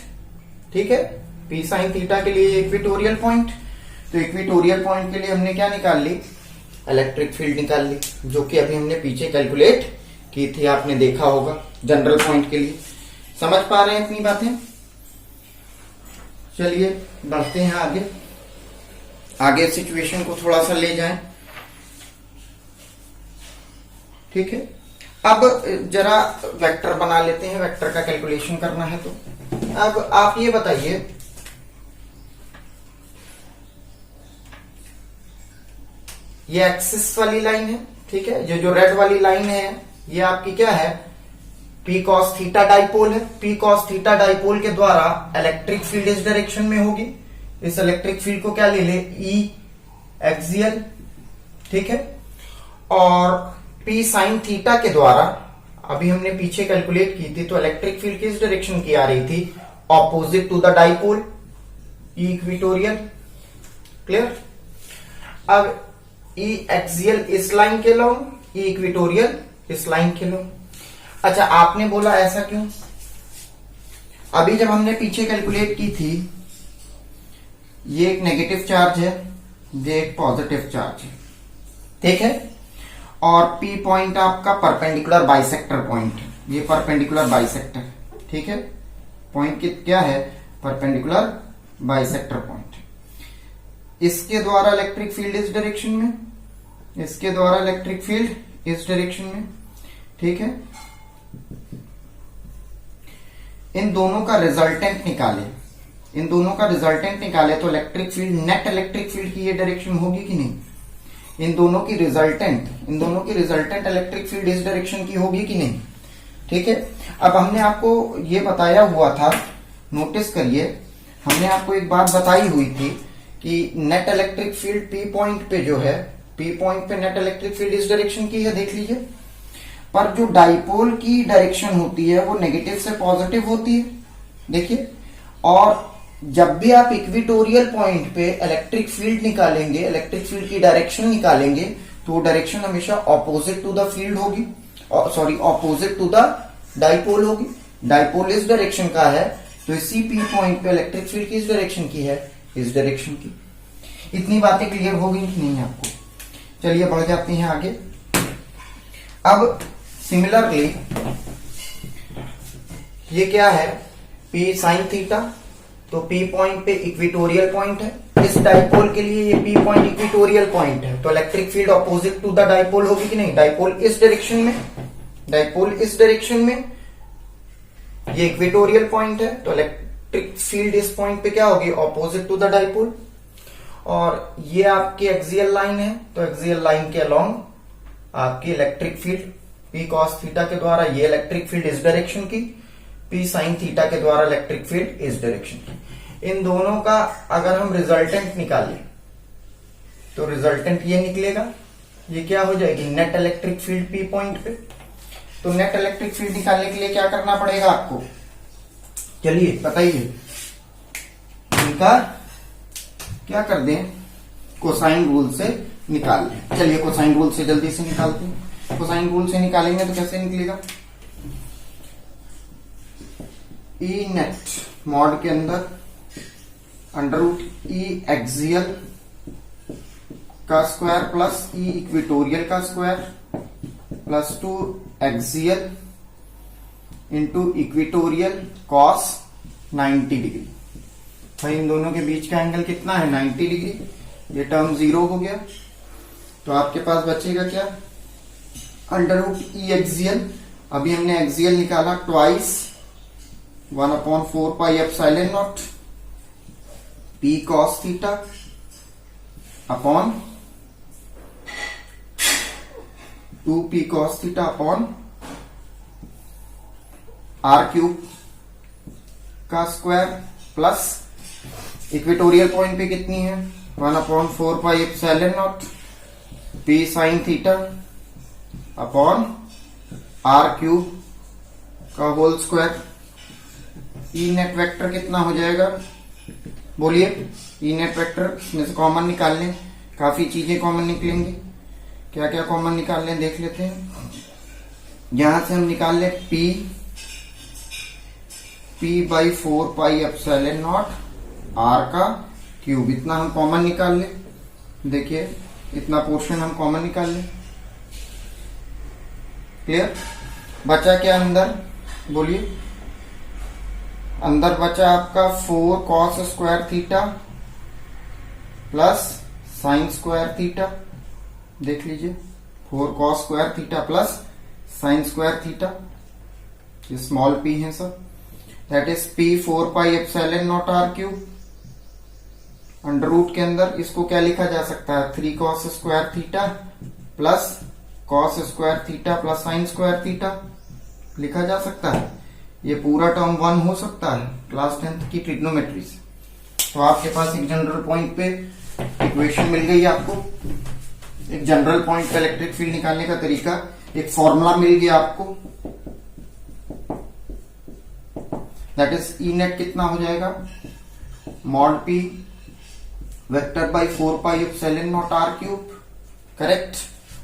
ठीक है, पी साइन थीटा के लिए इक्वेटोरियल पॉइंट, तो इक्वेटोरियल पॉइंट के लिए हमने क्या निकाल ली, इलेक्ट्रिक फील्ड निकाल ली, जो कि अभी हमने पीछे कैलकुलेट की थी, आपने देखा होगा जनरल पॉइंट के लिए। समझ पा रहे हैं इतनी बातें? चलिए बढ़ते हैं आगे, आगे सिचुएशन को थोड़ा सा ले जाएं। ठीक है, अब जरा वेक्टर बना लेते हैं, वेक्टर का कैलकुलेशन करना है। तो अब आप ये बताइए, ये एक्सिस वाली लाइन है, ठीक है, ये जो रेड वाली लाइन है ये आपकी क्या है, पी कॉस थीटा डाइपोल है। पी कॉस थीटा डाइपोल के द्वारा इलेक्ट्रिक फील्ड इस डायरेक्शन में होगी। इस इलेक्ट्रिक फील्ड को क्या ले ले, ई एक्सियल। ठीक है, और पी साइन थीटा के द्वारा अभी हमने पीछे कैलकुलेट की थी, तो इलेक्ट्रिक फील्ड किस डायरेक्शन की आ रही थी, opposite to the dipole, E equatorial. Clear? अब ई एक्सियल इस लाइन के लॉन्ग, ई इक्वेटोरियल इस लाइन के लॉन्ग। अच्छा, आपने बोला ऐसा क्यों? अभी जब हमने पीछे कैलकुलेट की थी, ये एक नेगेटिव चार्ज है, ये एक पॉजिटिव चार्ज है। ठीक है, और पी पॉइंट आपका परपेंडिकुलर बाइसेक्टर पॉइंट है, ये परपेंडिकुलर बाइसेक्टर। ठीक है, पॉइंट क्या है, परपेंडिकुलर बाइसेक्टर पॉइंट। इसके द्वारा इलेक्ट्रिक फील्ड इस डायरेक्शन में, इसके द्वारा इलेक्ट्रिक फील्ड इस डायरेक्शन में। ठीक है, इन दोनों का रिजल्टेंट निकाले, इन दोनों का रिजल्टेंट निकाले तो electric field, net electric field की ये डायरेक्शन होगी कि नहीं, इन दोनों की रिजल्टेंट, इन दोनों की रिजल्टेंट इलेक्ट्रिक फील्ड इस डायरेक्शन की होगी कि नहीं। ठीक है, अब हमने आपको ये बताया हुआ था, नोटिस करिए, हमने आपको एक बात बताई हुई थी कि net electric field P point पे जो है, पी पॉइंट पे नेट इलेक्ट्रिक फील्ड इस डायरेक्शन की है, देख लीजिए, पर जो डाइपोल की डायरेक्शन होती है वो नेगेटिव से पॉजिटिव होती है। देखिए, और जब भी आप इक्वेटोरियल पॉइंट पे इलेक्ट्रिक फील्ड निकालेंगे, इलेक्ट्रिक फील्ड की डायरेक्शन निकालेंगे, तो डायरेक्शन हमेशा ऑपोजिट टू द फील्ड होगी, sorry opposite to the dipole होगी। डाइपोल इस डायरेक्शन का है, तो इसी पी पॉइंट पे इलेक्ट्रिक फील्ड किस डायरेक्शन की है, इस डायरेक्शन की। इतनी बातें क्लियर हो गई कि नहीं आपको? चलिए बढ़ जाते हैं आगे। अब सिमिलरली ये क्या है, पी साइन थीटा, तो पी पॉइंट पे इक्वेटोरियल पॉइंट है, इस डाइपोल के लिए ये पी पॉइंट इक्वेटोरियल पॉइंट है, तो electric field opposite to the dipole होगी कि नहीं, डाइपोल इस डायरेक्शन में, डाइपोल इस डायरेक्शन में, ये इक्वेटोरियल पॉइंट है, तो इलेक्ट्रिक फील्ड इस पॉइंट पे क्या होगी, ऑपोजिट टू द डाइपोल। और ये आपकी एक्सियल लाइन है, तो एक्सियल लाइन के अलोंग आपकी electric field P cos theta के द्वारा ये इलेक्ट्रिक फील्ड इस डायरेक्शन की, पी साइन थीटा के द्वारा इलेक्ट्रिक फील्ड इस डायरेक्शन की। इन दोनों का अगर हम रिजल्टेंट निकालें तो रिजल्टेंट ये निकलेगा, ये क्या हो जाएगी, net electric field P point पे। तो नेट इलेक्ट्रिक फील्ड निकालने के लिए क्या करना पड़ेगा आपको, चलिए बताइए। इनका क्या कर दें, कोसाइन रूल से निकाल लें। चलिए कोसाइन रूल से जल्दी से निकालते हैं। कोसाइन रूल से निकालेंगे तो कैसे निकलेगा, ई नेट मॉड के अंदर अंडर रूट ई एक्सियल का स्क्वायर प्लस ई इक्वेटोरियल का square plus 2 axial into equatorial cos 90 degree. भाई इन दोनों के बीच का एंगल कितना है, 90 डिग्री। ये टर्म 0 हो गया, तो आपके पास बचेगा क्या, अंडर रूट ई एक्सियल, अभी हमने एक्सियल निकाला, twice 1/4 pi epsilon naught P cos theta upon 2 P cos theta upon R cube का स्क्वायर प्लस इक्वेटोरियल पॉइंट पे कितनी है 1/4 pi epsilon naught P sine theta upon R cube का whole square. E net vector कितना हो जाएगा, बोलिए। ई net vector इसमें से कॉमन निकाल लें, काफी चीजें कॉमन निकलेंगी। क्या क्या कॉमन निकाल लें देख लेते हैं। यहां से हम निकाल लें P by 4 pi epsilon naught R का क्यूब, इतना हम कॉमन निकाल ले। देखिए इतना पोर्शन हम कॉमन निकाल ले। क्लियर। बचा क्या अंदर, बोलिए। अंदर बचा आपका 4 cos square theta plus sine square theta. देख लीजिए 4 cos square theta plus sine square theta, ये स्मॉल p है सब। That is P 4 pi epsilon naught R cube. Under root के अंदर इसको क्या लिखा जा सकता है, 3 cos square theta plus cos square theta plus sine square theta लिखा जा सकता है। ये पूरा टर्म 1 हो सकता है क्लास 10th की ट्रिग्नोमेट्री से। तो आपके पास एक जनरल पॉइंट पे इक्वेशन मिल गई आपको, एक जनरल पॉइंट पे इलेक्ट्रिक फील्ड निकालने का तरीका, एक फॉर्मूला मिल गया आपको। दैट इज ई नेट कितना हो जाएगा, mod P vector by 4 pi epsilon naught R cube, correct.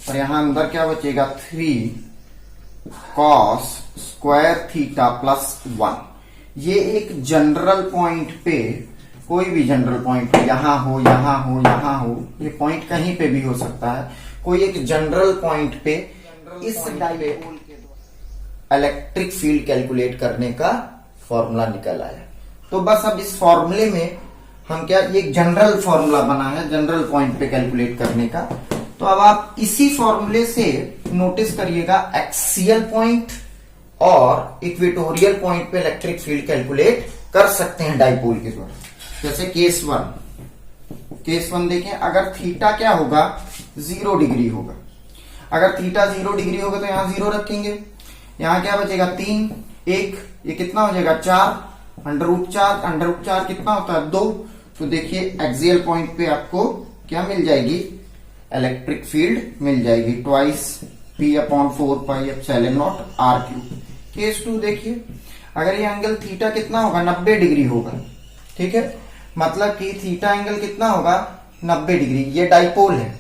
और यहां अंदर क्या बचेगा, 3 कॉस स्क्वायर थीटा प्लस 1। ये एक जनरल पॉइंट पे, कोई भी जनरल पॉइंट पे, यहां हो यहां हो यहां हो, ये पॉइंट कहीं पे भी हो सकता है, कोई एक जनरल पॉइंट पे इस डाइपोल के इलेक्ट्रिक फील्ड कैलकुलेट करने का फॉर्मूला निकल आया। तो बस अब इस फॉर्मूले में हम क्या, ये एक जनरल फॉर्मूला बना है जनरल पॉइंट पे कैलकुलेट करने का। तो अब आप इसी फॉर्मूले से नोटिस करिएगा एक्सियल पॉइंट और इक्वेटोरियल पॉइंट पे इलेक्ट्रिक फील्ड कैलकुलेट कर सकते हैं डाइपोल के द्वारा। जैसे केस 1 देखें, अगर थीटा क्या होगा, 0 डिग्री होगा। अगर थीटा 0 डिग्री होगा तो यहां 0 रखेंगे, यहां क्या बचेगा 3, 1, ये कितना हो जाएगा 4, अंडर रूट 4 कितना होता है 2। तो देखिए एक्सियल पॉइंट पे आपको क्या मिल जाएगी, इलेक्ट्रिक फील्ड मिल जाएगी, ट्वाइस P/4 पाई epsilon naught R cube. Case 2 देखिए, अगर ये एंगल थीटा कितना होगा, 90 डिग्री होगा, ठीक है। मतलब कि थीटा एंगल कितना होगा, 90 डिग्री। ये डाइपोल है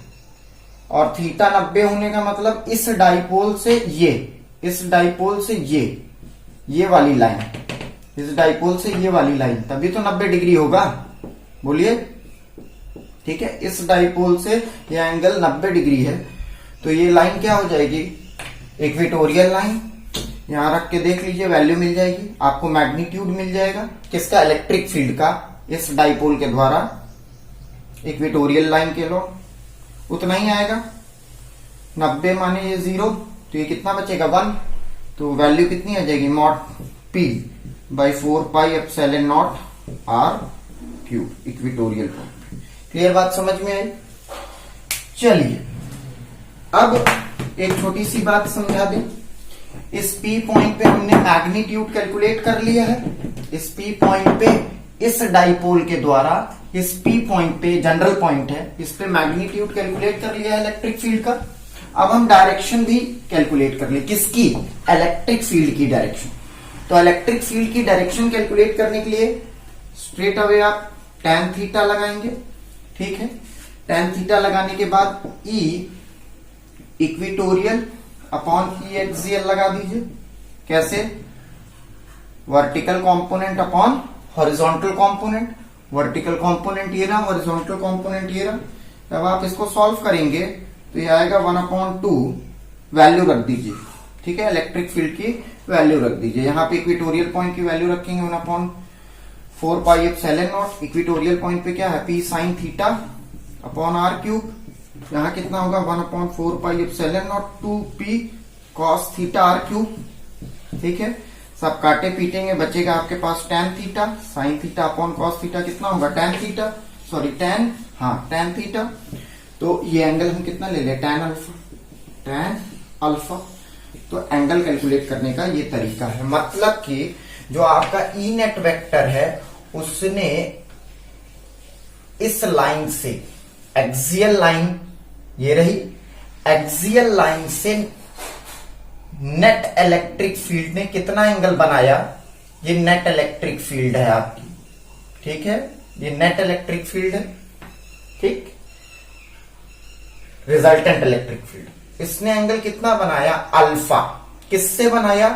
और थीटा 90 होने का मतलब इस डाइपोल से ये, इस डाइपोल से ये वाली लाइन, इस डाइपोल से ये वाली लाइन, तभी तो 90 डिग्री होगा, बोलिए। ठीक है, इस डाइपोल से ये एंगल 90 डिग्री है, तो ये लाइन क्या हो जाएगी, इक्वेटोरियल लाइन। यहां रख के देख लीजिए, वैल्यू मिल जाएगी आपको, मैग्नीट्यूड मिल जाएगा किसका, इलेक्ट्रिक फील्ड का, इस डाइपोल के द्वारा इक्वेटोरियल लाइन के लो उतना ही आएगा। 90 माने ये 0, तो ये कितना बचेगा 1, तो वैल्यू कितनी आ जाएगी, mod P by 4 pi epsilon naught R cube, equatorial point. Clear बात समझ में आई। चलिए अब एक छोटी सी बात समझा दें। इस P पॉइंट पे हमने मैग्नीट्यूड कैलकुलेट कर लिया है। इस P पॉइंट पे इस डाइपोल के द्वारा, इस P पॉइंट पे जनरल पॉइंट है, इस पे मैग्नीट्यूड कैलकुलेट कर लिया है इलेक्ट्रिक फील्ड का। अब हम डायरेक्शन भी कैलकुलेट कर ले, किसकी, इलेक्ट्रिक फील्ड की डायरेक्शन। तो इलेक्ट्रिक फील्ड की डायरेक्शन कैलकुलेट करने के लिए स्ट्रेट अवे आप tan थीटा लगाएंगे, ठीक है। tan थीटा लगाने के बाद E equatorial upon E axial लगा दीजिए। कैसे, vertical component upon horizontal component. Vertical component ये रहा, हॉरिजॉन्टल कंपोनेंट ये रहा। जब आप इसको सॉल्व करेंगे तो ये आएगा 1/2, वैल्यू रख दीजिए, ठीक है, इलेक्ट्रिक फील्ड की वैल्यू रख दीजिए। यहाँ पे इक्वेटोरियल पॉइंट की वैल्यू रखेंगे 1/4 pi epsilon not. Equatorial point पे क्या है, P sign theta upon R cube यहाँ कितना होगा 1/4 pi epsilon not 2p cos theta r cube. ठीक है, सब काटे पीटेंगे, बचेगा आपके पास tan theta sin theta upon cos theta, कितना होगा tan theta, sorry tan theta. तो ये एंगल हम कितना ले लें, tan अल्फा। तो एंगल कैलकुलेट करने का ये तरीका है, मतलब कि जो आपका ई नेट वेक्टर है उसने इस लाइन से एक्सियल लाइन, ये रही एक्सियल लाइन से नेट इलेक्ट्रिक फील्ड ने कितना एंगल बनाया, ये नेट इलेक्ट्रिक फील्ड है आपकी। ठीक है, ये नेट इलेक्ट्रिक फील्ड है, ठीक, रिजल्टेंट इलेक्ट्रिक फील्ड। इसने एंगल कितना बनाया, अल्फा। किससे बनाया,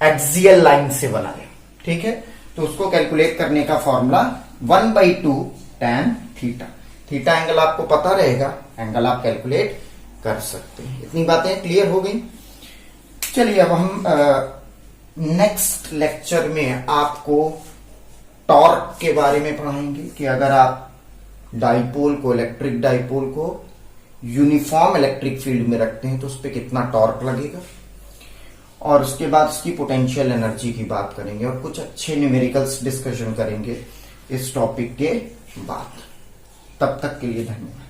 एक्सियल लाइन से बनाया। ठीक है, तो उसको कैलकुलेट करने का formula 1/2 tan theta. Theta angle आपको पता रहेगा, एंगल आप कैलकुलेट कर सकते हैं। इतनी बातें क्लियर हो गई। चलिए अब हम नेक्स्ट लेक्चर में आपको टॉर्क के बारे में पढ़ाएंगे कि अगर आप डाइपोल को, इलेक्ट्रिक डाइपोल को यूनिफॉर्म इलेक्ट्रिक फील्ड में रखते हैं तो उस पर कितना टॉर्क लगेगा, और उसके बाद उसकी पोटेंशियल एनर्जी की बात करेंगे और कुछ अच्छे न्यूमेरिकल्स डिस्कशन करेंगे इस टॉपिक के बाद। तब तक के लिए धन्यवाद।